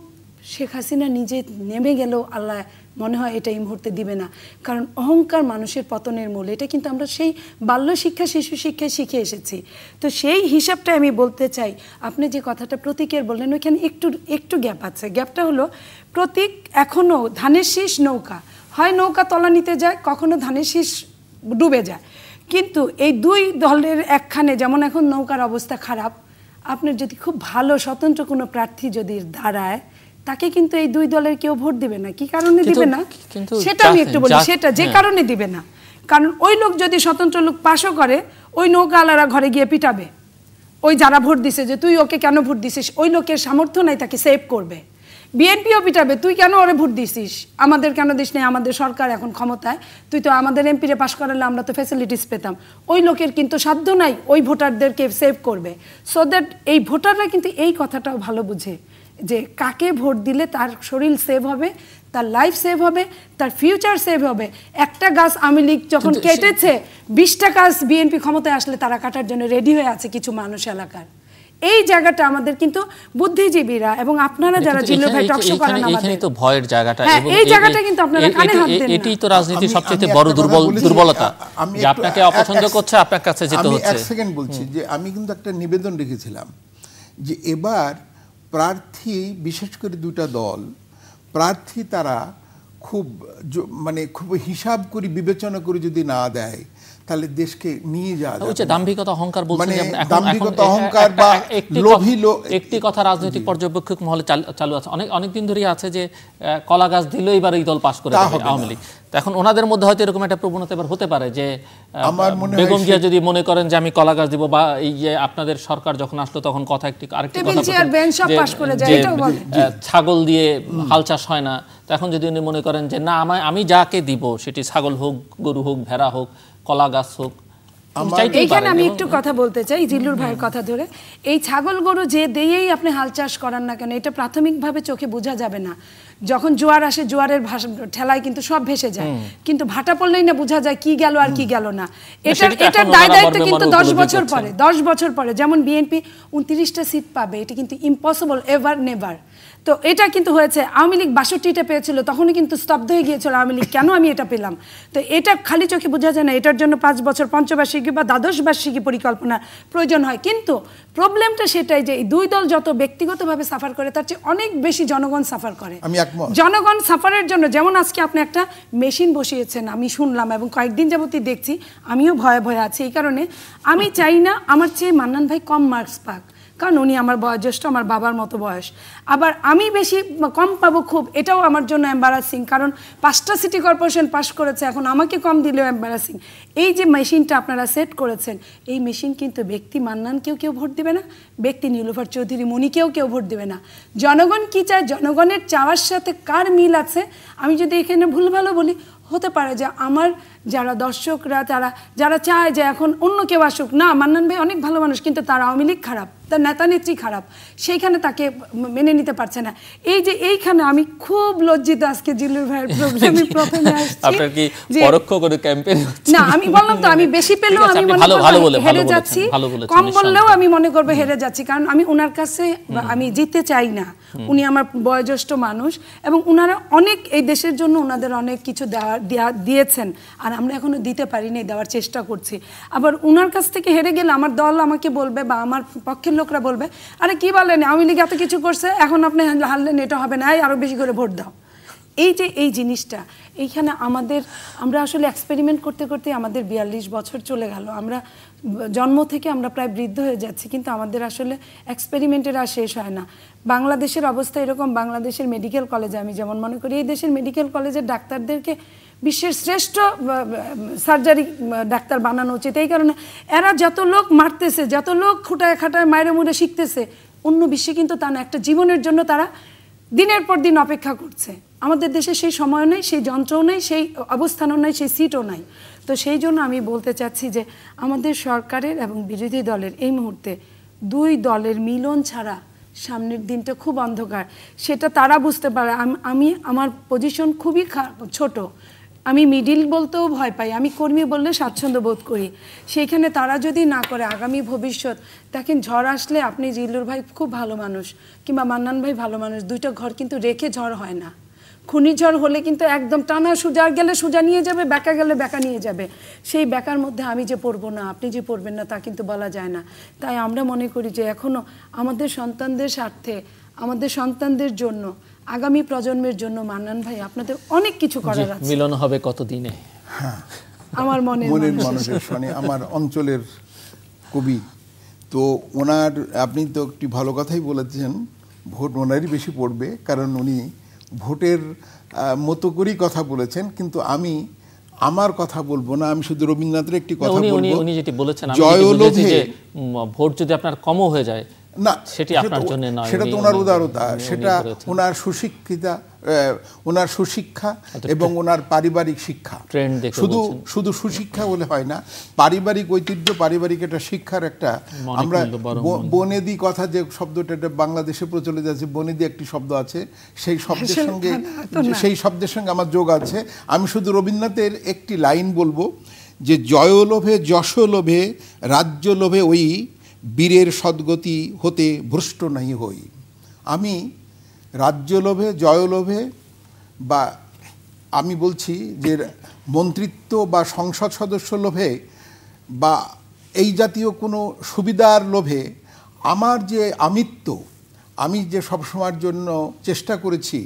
শেখ হাসিনা নিজে নেমে গেল, আল্লাহ মনে হয় এটা এই মুহূর্তে দিবে না, কারণ অহংকার মানুষের পতনের মূল। এটা কিন্তু আমরা সেই বাল্য শিক্ষা, শিশু শিক্ষায় শিখে এসেছি। তো সেই হিসাবটা আমি বলতে চাই। আপনি যে কথাটা প্রতীকের বললেন, ওইখানে একটু গ্যাপ আছে। গ্যাপটা হলো, প্রতীক এখনও ধানের শীষ নৌকা, হয় নৌকা তলানিতে যায়, কখনো ধানের শীষ ডুবে যায়। কিন্তু এই দুই দলের একখানে, যেমন এখন নৌকার অবস্থা খারাপ, আপনার যদি খুব ভালো স্বতন্ত্র কোনো প্রার্থী যদি দাঁড়ায়, তাকে কিন্তু এই দুই দলের কেউ ভোট দিবে না। কি কারণে দিবে না সেটা আমি একটু বলি। সেটা যে কারণে দিবে না, কারণ ওই লোক যদি স্বতন্ত্র লোক পাশও করে, ওই নৌকাওয়ালারা ঘরে গিয়ে পিটাবে ওই যারা ভোট দিছে, যে তুই ওকে কেন ভোট দিছিস। ওই লোকের সামর্থ্য নাই তাকে সেভ করবে। বিএনপিও পিটাবে, তুই কেন ওরে ভোট দিছিস, আমাদের কেন দিস নেই, আমাদের সরকার এখন ক্ষমতায়, তুই তো আমাদের এমপিরে পাশ করালে আমরা তো ফ্যাসিলিটিস পেতাম। ওই লোকের কিন্তু সাধ্য নাই ওই ভোটারদেরকে সেভ করবে। সো দ্যাট এই ভোটাররা কিন্তু এই কথাটাও ভালো বুঝে যে কাকে ভোট দিলে তার শরীর সেভ হবে, তার লাইফ সেভ হবে, তার ফিউচার সেভ হবে। একটা গাছ আওয়ামী লীগ যখন কেটেছে, 20টা গাছ বিএনপি ক্ষমতায় আসলে তারা কাটার জন্য রেডি হয়ে আছে কিছু মানুষ এলাকার। এই জায়গাটা আমাদের কিন্তু বুদ্ধিজীবীরা এবং আপনারা যারা জিল্লুর ভাই টকশো করেন, আমাদের তো ভয়ের জায়গাটা, এবং এই জায়গাটা কিন্তু আপনারা কানে হাত দেন না। এটাই তো রাজনীতির সবচেয়ে বড় দুর্বলতা, যে আপনাকে অপছন্দ করছে, আপনার কাছে যেতে হচ্ছে। আমি এক সেকেন্ড বলছি যে আমি কিন্তু একটা নিবেদন রেখেছিলাম যে এবার প্রার্থী, বিশেষ করে দুটা দল প্রার্থী, তারা খুব খুব হিসাব করে বিবেচনা করে যদি না দেয়, তাহলে দেশকে নিয়ে যাওয়া যাবে। দাম্ভিকতা, অহংকার বলছেন, দাম্ভিকতা, অহংকার বা লোভী লোক। একটি কথা রাজনৈতিক পর্যবেক্ষক মহলে চালু আছে, অনেকদিন ধরেই আছে যে কলা গাছ দিলেও এবার এই দল পাশ করে দেবে আওয়ামী লীগ। এখন ওনাদের মধ্যে হয়তো এরকম একটা প্রবণতা এবার হতে পারে যে বেগম জিয়া যদি মনে করেন যে আমি কলা গাছ দিব, বা এই যে আপনাদের সরকার যখন আসলো তখন আরেকটি কথা ছাগল দিয়ে হাল চাষ হয় না, তখন যদি উনি মনে করেন যে না, আমি যাকে দিব সেটি ছাগল হোক, গরু হোক, ভেড়া হোক, কলা গাছ হোক। এইখানে আমি একটু কথা বলতে চাই জিল্লুর ভাইয়ের কথা ধরে। এই ছাগল গরু যে দিয়েই আপনি হাল চাষ করান না কেন, এটা প্রাথমিকভাবে চোখে বোঝা যাবে না। যখন জোয়ার আসে, জোয়ারের ঠেলায় কিন্তু সব ভেসে যায়, কিন্তু ভাটা পড়লেই না বোঝা যায় কি গেল আর কি গেল না। এটার দায় দায়িত্ব কিন্তু 10 বছর পরে, যেমন বিএনপি 29টা সিট পাবে, এটা কিন্তু ইম্পসিবল, এভার নেভার। তো এটা কিন্তু হয়েছে। আওয়ামী লীগ 62টা পেয়েছিল, তখনই কিন্তু স্তব্ধ হয়ে গিয়েছিল আওয়ামী লীগ, কেন আমি এটা পেলাম। তো এটা খালি চোখে বোঝা যায় না, এটার জন্য 5 বছর পঞ্চবার্ষিকী বা দ্বাদশবার্ষিকী পরিকল্পনা প্রয়োজন হয়। কিন্তু প্রবলেমটা সেটাই যে এই দুই দল যত ব্যক্তিগতভাবে সাফার করে, তার চেয়ে অনেক বেশি জনগণ সাফার করে। জনগণ সাফারের জন্য, যেমন আজকে আপনি একটা মেশিন বসিয়েছেন, আমি শুনলাম এবং কয়েকদিন যাবতই দেখছি, আমিও ভয়ে ভয়ে আছি। এই কারণে আমি চাই না আমার চেয়ে মান্নান ভাই কম মার্কস পাক, কারণ উনি আমার বয়োজ্যেষ্ঠ, আমার বাবার মতো বয়স। আবার আমি বেশি কম পাবো খুব, এটাও আমার জন্য এম্বারাসিং, কারণ 5টা সিটি কর্পোরেশন পাস করেছে, এখন আমাকে কম দিলেও এম্বারাসিং। এই যে মেশিনটা আপনারা সেট করেছেন, এই মেশিন কিন্তু ব্যক্তি মান্নানকেও কেউ ভোট দিবে না, ব্যক্তি নীলুফার চৌধুরী মনিকেও কেউ ভোট দিবে না। জনগণ কি চায়, জনগণের চাওয়ার সাথে কার মিল আছে। আমি যদি এখানে ভুল ভালো বলি, হতে পারে যে আমার যারা দর্শকরা, যারা চায় যে এখন অন্য কেউ আসুক, না মান্নান ভাই অনেক ভালো মানুষ, কিন্তু তার আওয়ামী লীগ খারাপ, তার নেতা নেত্রী খারাপ, সেইখানে তাকে মেনে নিতে পারছে না। এই যে এইখানে আমি খুব লজ্জিত আজকে জিল্লুর ভাইয়ের প্রোগ্রামে প্রথমে আসছি। আপনার কি পরোক্ষ করে ক্যাম্পেইন হচ্ছে? না, আমি বললাম তো, আমি বেশি পেলেও আমি মনে করব হেরে যাচ্ছি, কম বললেও আমি মনে করব হেরে যাচ্ছি, কারণ আমি ওনার কাছে আমি জিততে চাই না। উনি আমার বয়োজ্যেষ্ঠ মানুষ এবং উনারা অনেক এই দেশের জন্য ওনাদের অনেক কিছু দিয়েছেন, আর আমরা এখনো দিতে পারিনি, দেওয়ার চেষ্টা করছি। আবার উনার কাছ থেকে হেরে গেলে আমার দল আমাকে বলবে বা আমার পক্ষের লোকরা বলবে, আরে কি বলেন, আওয়ামী লীগ এত কিছু করছে, এখন আপনি হারলেন, এটা হবে না, আরো বেশি করে ভোট দাও। এই যে এই জিনিসটা, এইখানে আমরা আসলে এক্সপেরিমেন্ট করতে করতে আমাদের 42 বছর চলে গেল। আমরা জন্ম থেকে আমরা প্রায় বৃদ্ধ হয়ে যাচ্ছি, কিন্তু আমাদের আসলে এক্সপেরিমেন্টের আর শেষ হয় না। বাংলাদেশের অবস্থা এরকম, বাংলাদেশের মেডিকেল কলেজে আমি যেমন মনে করি, এই দেশের মেডিকেল কলেজের ডাক্তারদেরকে বিশ্বের শ্রেষ্ঠ সার্জারি ডাক্তার বানানো উচিত। এই কারণে এরা যত লোক মারতেছে, যত লোক খুঁটায় খাটায় মায়ের মুড়ে শিখতেছে, অন্য বিশ্বে কিন্তু তা না, একটা জীবনের জন্য তারা দিনের পর দিন অপেক্ষা করছে। আমাদের দেশে সেই সময়ও নেই, সেই যন্ত্রও নেই, সেই অবস্থানও নেই, সেই সিটও নাই। তো সেই জন্য আমি বলতে চাচ্ছি যে আমাদের সরকারের এবং বিরোধী দলের এই মুহূর্তে দুই দলের মিলন ছাড়া সামনের দিনটা খুব অন্ধকার, সেটা তারা বুঝতে পারে। আমার পজিশন খুবই ছোট, আমি মিডিল বলতেও ভয় পাই, আমি কর্মী বললে স্বাচ্ছন্দ্য বোধ করি। সেইখানে তারা যদি না করে আগামী ভবিষ্যৎ, দেখেন ঝড় আসলে, আপনি জিল্লুর ভাই খুব ভালো মানুষ কিংবা মান্নান ভাই ভালো মানুষ, দুইটা ঘর কিন্তু রেখে ঝড় হয় না, ঘূর্ণিঝড় হলে কিন্তু একদম টানা সোজা গেলে সোজা নিয়ে যাবে, বেঁকা গেলে বেঁকা নিয়ে যাবে। সেই বেঁকার মধ্যে আমি যে পড়বো না, আপনি যে পড়বেন না, তা কিন্তু বলা যায় না। তাই আমরা মনে করি যে এখনো আমাদের সন্তানদের স্বার্থে, আমাদের সন্তানদের জন্য, আগামী প্রজন্মের জন্য মান্নান ভাই আপনাদের অনেক কিছু করার আছে। মিলন হবে কতদিনে? হ্যাঁ, আমার মনের মানুষের সঙ্গে আমার অঞ্চলের কবি তো ওনার, আপনি তো একটি ভালো কথাই বলেছেন, ভোট ওনারই বেশি পড়বে, কারণ উনি ভোটের মতো করেই কথা বলেছেন। কিন্তু আমি আমার কথা বলবো না, আমি শুধু রবীন্দ্রনাথের একটি কথা বলবো। উনি যেটি বলেছেন, জয়লোভে ভোট যদি আপনার কমও হয়ে যায় না, সেটি আপনার জন্য নয়, সেটা তো ওনার উদারতা, সেটা ওনার সুশিক্ষিতা, ওনার সুশিক্ষা এবং ওনার পারিবারিক শিক্ষা। শুধু সুশিক্ষা বলে হয় না, পারিবারিক ঐতিহ্য, পারিবারিক একটা শিক্ষার একটা, আমরা বনেদি কথা যে শব্দটা এটা বাংলাদেশে প্রচলিত আছে, বনেদি একটি শব্দ আছে, সেই শব্দের সঙ্গে আমার যোগ আছে। আমি শুধু রবীন্দ্রনাথের একটি লাইন বলবো যে জয়লোভে যশলোভে রাজ্য লোভে ওই বীরের সদ্গতি হতে ভ্রষ্ট নাহি হই। আমি রাজ্যলোভে, জয়লোভে, বা আমি বলছি যে মন্ত্রিত্ব বা সংসদ সদস্য লোভে বা এই জাতীয় কোনো সুবিধার লোভে আমার যে আমিত্ব, আমি যে সবসময়ের জন্য চেষ্টা করেছি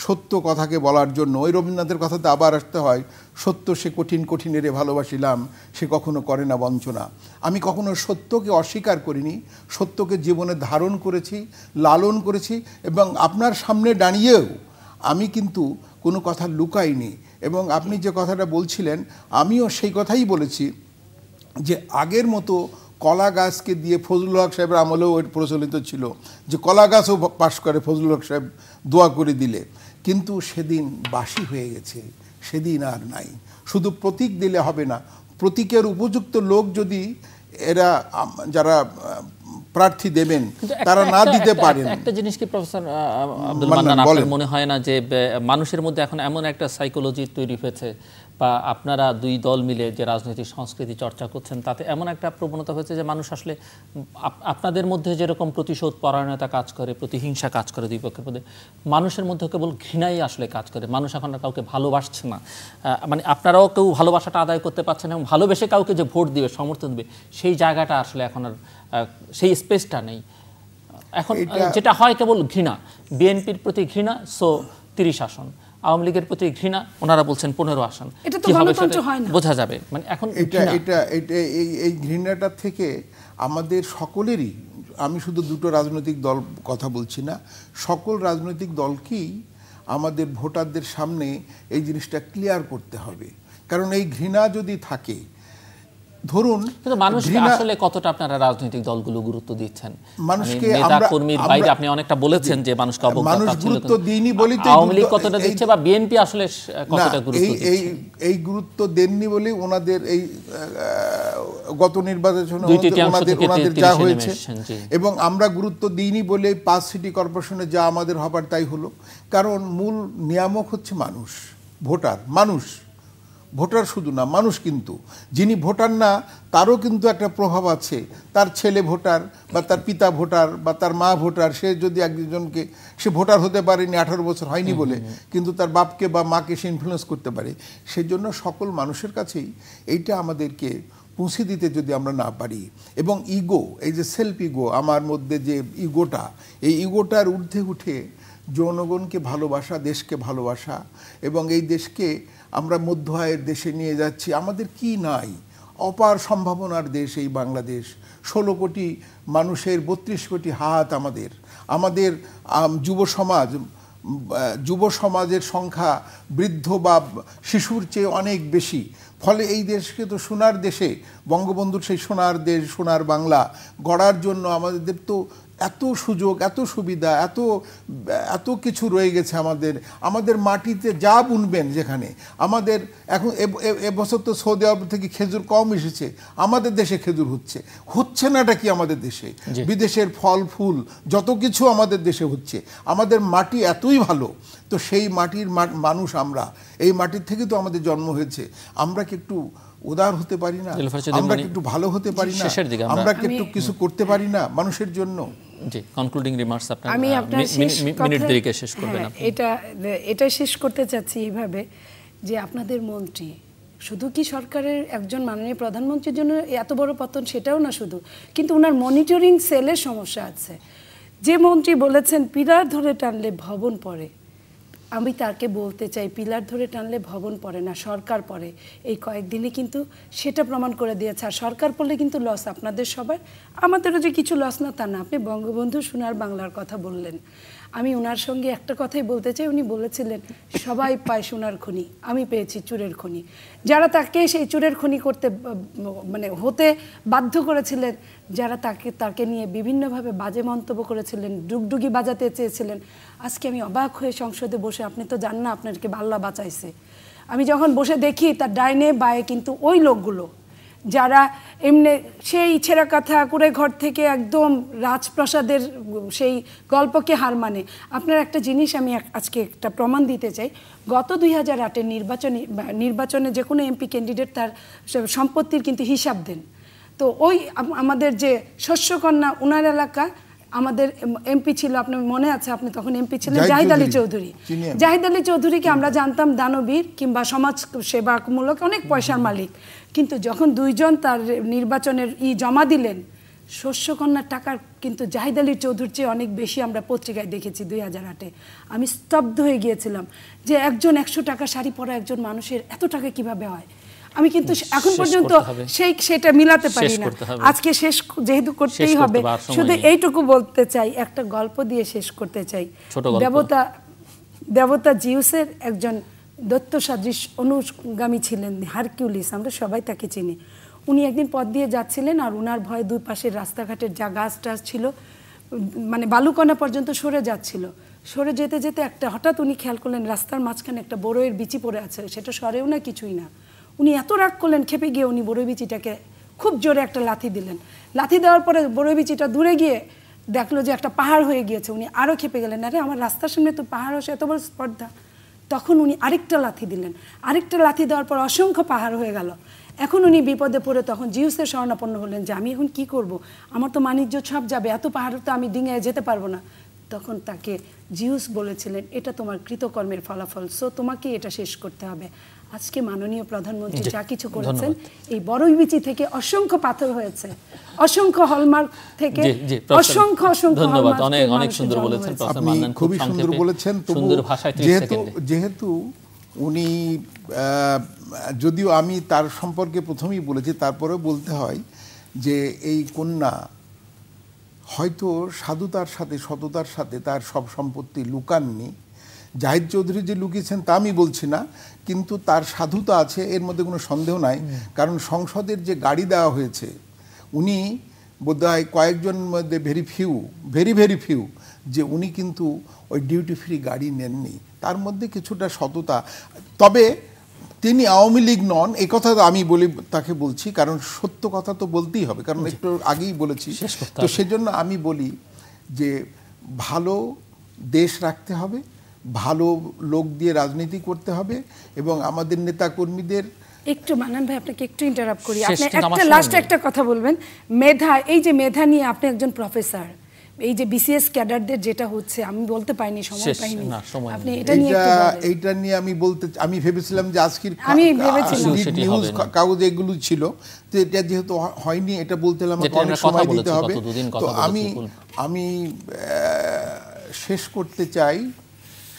সত্য কথাকে বলার জন্য, ওই রবীন্দ্রনাথের কথাতে আবার আসতে হয়, সত্য সে কঠিন কঠিনেরে ভালোবাসিলাম, সে কখনো করে না বঞ্চনা। আমি কখনো সত্যকে অস্বীকার করিনি, সত্যকে জীবনে ধারণ করেছি, লালন করেছি, এবং আপনার সামনে দাঁড়িয়েও আমি কিন্তু কোনো কথা লুকাইনি। এবং আপনি যে কথাটা বলছিলেন, আমিও সেই কথাই বলেছি যে আগের মতো কলা গাছকে দিয়ে, ফজলুল হক সাহেবের আমলেও প্রচলিত ছিল যে কলা গাছও পাশ করে ফজলুল হক সাহেব দোয়া করে দিলে, কিন্তু সেদিন বাসি হয়ে গেছে, সেদিন আর নাই। শুধু প্রতীক দিলে হবে না, প্রতীকের উপযুক্ত লোক যদি এরা যারা প্রার্থী দেবেন তারা না দিতে পারেন। একটা জিনিস কি প্রফেসর আব্দুল মান্নান, আপনার মনে হয় না যে মানুষের মধ্যে এখন এমন একটা সাইকোলজি তৈরি হয়েছে, বা আপনারা দুই দল মিলে যে রাজনৈতিক সংস্কৃতি চর্চা করছেন, তাতে এমন একটা প্রবণতা হয়েছে যে মানুষ আসলে আপনাদের মধ্যে যেরকম প্রতিশোধ পরায়ণতা কাজ করে, প্রতিহিংসা কাজ করে দুই পক্ষের মধ্যে, মানুষের মধ্যে কেবল ঘৃণাই আসলে কাজ করে। মানুষ এখন আর কাউকে ভালোবাসছে না, মানে আপনারাও কেউ ভালোবাসাটা আদায় করতে পারছেন, এবং ভালোবেসে কাউকে যে ভোট দিবে, সমর্থন দেবে, সেই জায়গাটা আসলে এখন আর সেই স্পেসটা নেই। এখন যেটা হয় কেবল ঘৃণা, বিএনপির প্রতি ঘৃণা, সো 30 আসন, আওয়ামী লীগের প্রতি ঘৃণা, ওনারা বলছেন 15 আসন, কি হবে সেটা বোঝা যাবে। মানে এখন এই ঘৃণাটা থেকে আমাদের সকলেরই, আমি শুধু দুটো রাজনৈতিক দল কথা বলছি না, সকল রাজনৈতিক দলকেই আমাদের ভোটারদের সামনে এই জিনিসটা ক্লিয়ার করতে হবে। কারণ এই ঘৃণা যদি থাকে, ধরুন মানুষকে আসলে কতটা আপনারা রাজনৈতিক দলগুলো গুরুত্ব দিচ্ছেন? মানুষকে নেতা কর্মীর বাইরে আপনি অনেকটা বলেছেন যে মানুষকে মানুষ গুরুত্ব দেননি বলেই তো আওয়ামী লীগ কতটা দিচ্ছে, বা বিএনপি আসলে কতটা গুরুত্ব দিচ্ছে? এই গুরুত্ব দেননি বলেই ওনাদের এই গত নির্বাচনে ওনাদের যা হয়েছে, এবং আমরা গুরুত্ব দিইনি বলে 5 সিটি কর্পোরেশনে যা আমাদের হবার তাই হলো। কারণ মূল নিয়ামক হচ্ছে মানুষ, ভোটার। ভোটার শুধু না, মানুষ কিন্তু যিনি ভোটার না তারও কিন্তু একটা প্রভাব আছে। তার ছেলে ভোটার, বা তার পিতা ভোটার, বা তার মা ভোটার, সে যদি একজনকে, সে ভোটার হতে পারেনি 18 বছর হয়নি বলে, কিন্তু তার বাপকে বা মাকে সে ইনফ্লুয়েন্স করতে পারে। সেজন্য সকল মানুষের কাছেই এইটা আমাদেরকে পৌঁছে দিতে যদি আমরা না পারি, এবং ইগো, এই যে সেলফ ইগো, আমার মধ্যে যে ইগোটা, এই ইগোটার ঊর্ধ্বে উঠে জনগণকে ভালোবাসা, দেশকে ভালোবাসা, এবং এই দেশকে আমরা মধ্য আয়ের দেশে নিয়ে যাচ্ছি। আমাদের কি নাই? অপার সম্ভাবনার দেশ এই বাংলাদেশ। 16 কোটি মানুষের 32 কোটি হাত আমাদের যুব সমাজের সংখ্যা বৃদ্ধ বা শিশুর চেয়ে অনেক বেশি। ফলে এই দেশকে তো সোনার দেশে, বঙ্গবন্ধুর সেই সোনার দেশ, সোনার বাংলা গড়ার জন্য আমাদের তো এত সুযোগ, এত সুবিধা, এত কিছু রয়ে গেছে। আমাদের মাটিতে যা বুনবেন, যেখানে আমাদের এখন এবছর তো সৌদি আরব থেকে খেজুর কম এসেছে, আমাদের দেশে খেজুর হচ্ছে নাটা কি আমাদের দেশে? বিদেশের ফল ফুল যত কিছু আমাদের দেশে হচ্ছে। আমাদের মাটি এতই ভালো, তো সেই মাটির মানুষ আমরা, এই মাটির থেকে তো আমাদের জন্ম হয়েছে। আমরা কি একটু উদার হতে পারি না? আমরা কি একটু ভালো হতে পারি না? আমরা কি একটু কিছু করতে পারি না মানুষের জন্য? জি, কনক্লুডিং রিমার্কস আপনার আমি আপনার মিনিট দেরিকে শেষ করবেন আপনি। এটা শেষ করতে চাচ্ছি এইভাবে যে আপনাদের মন্ত্রী শুধু কি সরকারের একজন মাননীয় প্রধানমন্ত্রীর জন্য এত বড় পতন সেটাও না শুধু, কিন্তু ওনার মনিটরিং সেলের সমস্যা আছে। যে মন্ত্রী বলেছেন পিলার ধরে টানলে ভবন পড়ে, আমি তাকে বলতে চাই পিলার ধরে টানলে ভবন পড়ে না, সরকার পড়ে। এই কয়েকদিনে কিন্তু সেটা প্রমাণ করে দিয়েছে। আর সরকার পড়লে কিন্তু লস আপনাদের সবার, আমাদেরও যে কিছু লস না তা না। আপনি বঙ্গবন্ধু সোনার বাংলার কথা বললেন, আমি ওনার সঙ্গে একটা কথাই বলতে চাই। উনি বলেছিলেন সবাই পায় সোনার খনি, আমি পেয়েছি চুরের খনি। যারা তাকে সেই চুরের খনি করতে হতে বাধ্য করেছিলেন, যারা তাকে নিয়ে বিভিন্নভাবে বাজে মন্তব্য করেছিলেন, ডুগডুগি বাজাতে চেয়েছিলেন, আজকে আমি অবাক হয়ে সংসদে বসে, আপনি তো জান না আপনাকে আল্লাহ বাঁচাইছে, আমি যখন বসে দেখি তার ডাইনে বায়ে কিন্তু ওই লোকগুলো যারা এমনি সেই ছেঁড়া কাঁথা কুড়ে ঘর থেকে একদম রাজপ্রাসাদের সেই গল্পকে হার মানে। আপনার একটা জিনিস আমি আজকে একটা প্রমাণ দিতে চাই। গত 2008-এর নির্বাচনে যে কোনো এমপি ক্যান্ডিডেট তার সম্পত্তির কিন্তু হিসাব দেন। তো ওই আমাদের যে শস্যকন্যা ওনার এলাকা, আমাদের এমপি ছিল, আপনার মনে আছে, আপনি তখন এমপি ছিলেন, জাহিদ আলী চৌধুরী। জাহিদ আলী চৌধুরীকে আমরা জানতাম দানবীর কিংবা সমাজ সেবামূলক অনেক পয়সার মালিক, কিন্তু যখন দুইজন তার নির্বাচনের জমা দিলেন, শস্যকন্যার টাকার কিন্তু জাহিদ আলী চৌধুরীর চেয়ে অনেক বেশি আমরা পত্রিকায় দেখেছি 2008-এ। আমি স্তব্ধ হয়ে গিয়েছিলাম যে একজন 100 টাকা শাড়ি পরা একজন মানুষের এত টাকা কিভাবে হয়। আমি কিন্তু এখন পর্যন্ত সেটা মিলাতে পারি না। আজকে শেষ যেহেতু করতেই হবে, শুধু এইটুকু বলতে চাই, একটা গল্প দিয়ে শেষ করতে চাই। দেবতা জিউসের একজন দৈত্য সাদৃশ অনুগামী ছিলেন হারকিউলিস, আমরা সবাই তাকে চিনি। উনি একদিন পথ দিয়ে যাচ্ছিলেন আর উনার ভয়ে দুই পাশের রাস্তাঘাটের যা গাছ টাছ ছিল বালুকণা পর্যন্ত সরে যাচ্ছিল। সরে যেতে যেতে হঠাৎ উনি খেয়াল করলেন রাস্তার মাঝখানে একটা বড়ইয়ের বিচি পড়ে আছে, সেটা সরেও না কিছুই না। উনি এত রাগ করলেন, খেপে গিয়ে উনি বড়ই বিচিটাকে খুব জোরে একটা লাথি দিলেন। লাথি দেওয়ার পরে বড়ই বিচিটা দূরে গিয়ে দেখলো যে একটা পাহাড় হয়ে গিয়েছে। উনি আরও খেপে গেলেন, আরে আমার রাস্তার সামনে তো পাহাড় হচ্ছে, এত বড় স্পর্ধা। তখন উনি আরেকটা লাথি দিলেন, আরেকটা লাথি দেওয়ার পর অসংখ্য পাহাড় হয়ে গেল। এখন উনি বিপদে পড়ে তখন জিউসের শরণাপন্ন হলেন যে আমি এখন কি করব, আমার তো বাণিজ্য সব যাবে, এত পাহাড় তো আমি ডিঙে যেতে পারবো না। তখন তাকে জিউস বলেছিলেন এটা তোমার কৃতকর্মের ফলাফল, সো তোমাকে এটা শেষ করতে হবে। আজকে মাননীয় প্রধানমন্ত্রী যা কিছু করেছেন, এই বড়ই বিচি থেকে অসংখ্য পাথর হয়েছে, অসংখ্য হলমার্ক থেকে অসংখ্য ধন্যবাদ। অনেক সুন্দর বলেছেন, খুবই সুন্দর বলেছেন। যেহেতু উনি, যদিও আমি তার সম্পর্কে প্রথমেই বলেছি, তারপরেও বলতে হয় যে এই কন্যা হয়তো সাধুতার সাথে সততার সাথে তার সব সম্পত্তি লুকাননি। জাহিদ চৌধুরী যে লুকিয়েছেন তা আমি বলছি না, কিন্তু তার সাধুতা আছে, এর মধ্যে কোনো সন্দেহ নাই। কারণ সংসদের যে গাড়ি দেওয়া হয়েছে, উনি বোধহয় কয়েকজন মধ্যে ভেরি ফিউ যে উনি কিন্তু ওই ডিউটি ফ্রি গাড়ি নেননি। তার মধ্যে কিছুটা সততা। তবে তিনি আওয়ামী লীগ নন, এই কথা আমি তাকে বলছি, কারণ সত্য কথা তো বলতেই হবে, কারণ একটু আগেই বলেছি। তো সেজন্য আমি বলি যে ভালো দেশ রাখতে হবে, ভালো লোক দিয়ে রাজনীতি করতে হবে, এবং আমাদের নেতা কর্মীদের একটু, মান্নান ভাই আপনাকে একটু ইন্টারাপ্ট করি, আপনি একটা কথা বলবেন। মেধা, এই যে মেধা নিয়ে আপনি একজন প্রফেসর, এই যে বিসিএস ক্যাডারদের যেটা হচ্ছে, আমি বলতে পাইনি, সময় পাইনি, আপনি এটা নিয়ে একটু বলেন। এইটা নিয়ে আমি ভেবেছিলাম যে আজকের নিউজ কাগজে এগুলো ছিল, তো এটা যেহেতু হয়নি, এটা বলতে হলে আমাকে অনেক সময় দিতে হবে। তো আমি শেষ করতে চাই,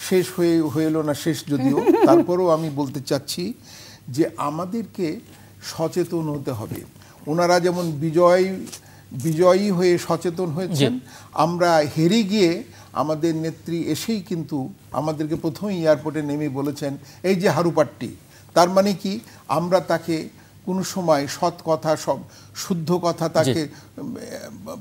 শেষ হলো না শেষ যদিও, তারপরেও আমি বলতে চাচ্ছি যে আমাদেরকে সচেতন হতে হবে। ওনারা যেমন বিজয়ী হয়ে সচেতন হয়েছেন, আমরা হেরে গিয়ে আমাদের নেত্রী এসেই কিন্তু আমাদেরকে প্রথমেই এয়ারপোর্টে নেমে বলেছেন এই যে হারুপাট্টি। তার মানে কি, আমরা তাকে কোনো সময় সৎ কথা, সব শুদ্ধ কথা, তাকে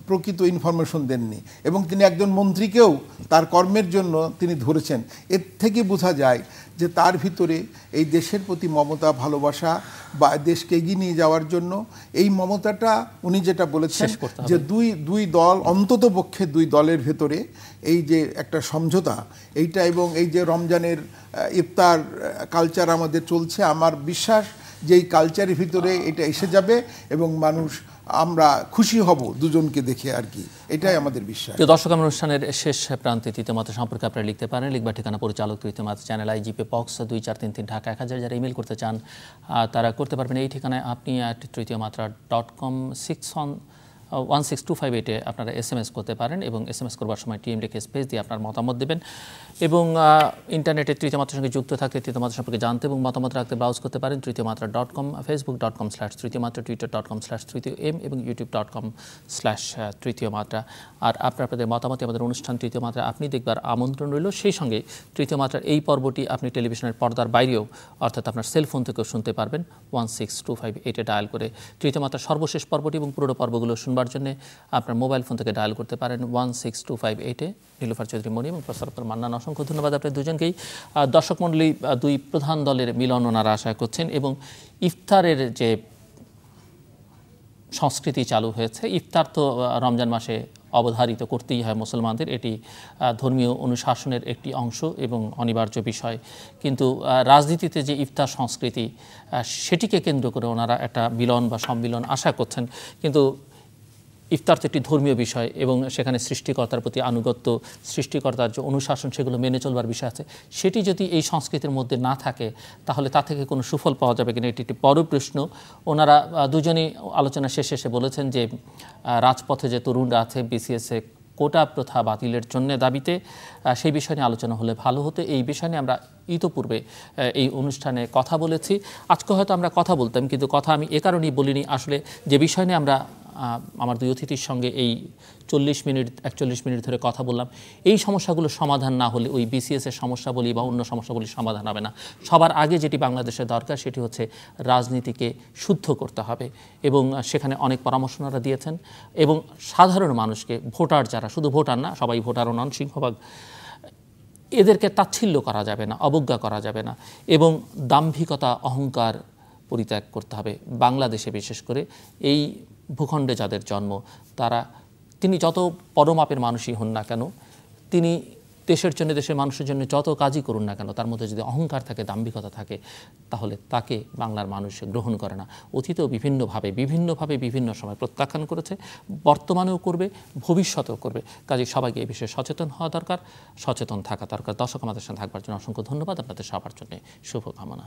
প্রকৃত ইনফরমেশন দেননি, এবং তিনি একজন মন্ত্রীকেও তার কর্মের জন্য তিনি ধরেছেন। এর থেকে বোঝা যায় যে তার ভিতরে এই দেশের প্রতি মমতা, ভালোবাসা, বা দেশকে এগিয়ে নিয়ে যাওয়ার জন্য এই মমতাটা, উনি যেটা বলেছেন যে দুই দল, অন্তত পক্ষে দুই দলের ভেতরে এই যে একটা সমঝোতা, এইটা, এবং এই যে রমজানের ইফতার কালচার আমাদের চলছে, আমার বিশ্বাস যেই কালচারের ভিতরে এটা এসে যাবে এবং মানুষ আমরা খুশি হব দুজনকে দেখে আর কি, এটাই আমাদের বিশ্বাস। দর্শক, আমরা অনুষ্ঠানের শেষ প্রান্তে তৃতীয় মাত্রা সম্পর্কে আপনারা লিখতে পারেন। লিখবার ঠিকানা পরিচালক তৃতীয় মাত্রা, চ্যানেল IGP POX 2433 ঢাকা 1000। যারা ইমেল করতে চান তারা করতে পারবেন এই ঠিকানায় আপনি @tritiyomatরা.com 16258 আপনারা SMS করতে পারেন এবং SMS করবার সময় টিএম লিখে স্পেস দিয়ে আপনার মতামত দেবেন। এবং ইন্টারনেটে তৃতীয় মাত্রার সঙ্গে যুক্ত থাকতে, তৃতীয় মাত্রা সম্পর্কে জানতে এবং মতামত রাখতে ব্রাউজ করতে পারেন tritiyomatরা.com, facebook.com/তৃতীয়মাত্রা, twitter.com/তৃতীয়ম এবং youtube.com/তৃতীয়মাত্রা। আর আপনাদের মতামতে আমাদের অনুষ্ঠান তৃতীয় মাত্রা আপনি দেখবার আমন্ত্রণ রইল। সেই সঙ্গে তৃতীয় মাত্রার এই পর্বটি আপনি টেলিভিশনের পর্দার বাইরেও, অর্থাৎ আপনার সেলফোন থেকেও শুনতে পারবেন 16258 ডায়াল করে। তৃতীয় মাত্রার সর্বশেষ পর্বটি এবং পুরো পর্বগুলো শুনবার জন্য আপনার মোবাইল ফোন থেকে ডায়াল করতে পারেন 16258। নীলুফার চৌধুরী মনি এবং প্রসারক মান্নান, অসংখ্য ধন্যবাদ আপনাদের দুজনকেই। দর্শক মণ্ডলী, দুই প্রধান দলের মিলন ওনারা আশা করছেন এবং ইফতারের যে সংস্কৃতি চালু হয়েছে, ইফতার তো রমজান মাসে অবধারিত করতেই হয় মুসলমানদের, এটি ধর্মীয় অনুশাসনের একটি অংশ এবং অনিবার্য বিষয়। কিন্তু রাজনীতিতে যে ইফতার সংস্কৃতি, সেটিকে কেন্দ্র করে ওনারা একটা মিলন বা সম্মিলন আশা করছেন। কিন্তু ইফতার তো একটি ধর্মীয় বিষয় এবং সেখানে সৃষ্টিকর্তার প্রতি আনুগত্য, সৃষ্টিকর্তার যে অনুশাসন, সেগুলো মেনে চলবার বিষয় আছে। সেটি যদি এই সংস্কৃতির মধ্যে না থাকে তাহলে তা থেকে কোনো সুফল পাওয়া যাবে কিনা, এটি একটি বড় প্রশ্ন। ওনারা দুজনেই আলোচনা শেষে এসে বলেছেন যে রাজপথে যে তরুণরা আছে BCS-এ কোটা প্রথা বাতিলের জন্য দাবিতে, সেই বিষয় নিয়ে আলোচনা হলে ভালো হতো। এই বিষয় নিয়ে আমরা ইতোপূর্বে এই অনুষ্ঠানে কথা বলেছি। আজকে হয়তো আমরা কথা বলতাম, কিন্তু কথা আমি এ কারণেই বলিনি, আসলে যে বিষয় নিয়ে আমরা আমার দুই অতিথির সঙ্গে এই 41 মিনিট ধরে কথা বললাম, এই সমস্যাগুলো সমাধান না হলে ওই BCS-এর সমস্যা বলি বা অন্য সমস্যাগুলি সমাধান হবে না। সবার আগে যেটি বাংলাদেশের দরকার সেটি হচ্ছে রাজনীতিকে শুদ্ধ করতে হবে এবং সেখানে অনেক পরামর্শ ওনারা দিয়েছেন। এবং সাধারণ মানুষকে, ভোটার যারা, শুধু ভোটার না, সবাই ভোটারও নন, সিংহভাগ, এদেরকে তাচ্ছিল্য করা যাবে না, অবজ্ঞা করা যাবে না এবং দাম্ভিকতা, অহংকার পরিত্যাগ করতে হবে। বাংলাদেশে বিশেষ করে এই ভূখণ্ডে যাদের জন্ম, তিনি যত পরমাপের মানুষই হন না কেন, তিনি দেশের জন্য, দেশের মানুষের জন্য যত কাজই করুন না কেন, তার মধ্যে যদি অহংকার থাকে, দাম্ভিকতা থাকে, তাহলে তাকে বাংলার মানুষ গ্রহণ করে না। অতীতেও বিভিন্নভাবে বিভিন্ন সময় প্রত্যাখ্যান করেছে, বর্তমানেও করবে, ভবিষ্যতেও করবে। কাজে সবাইকে এই বিষয়ে সচেতন হওয়া দরকার, সচেতন থাকা দরকার। দর্শক, আমাদের সাথে থাকবার জন্য অসংখ্য ধন্যবাদ। আপনাদের সবার জন্য শুভকামনা।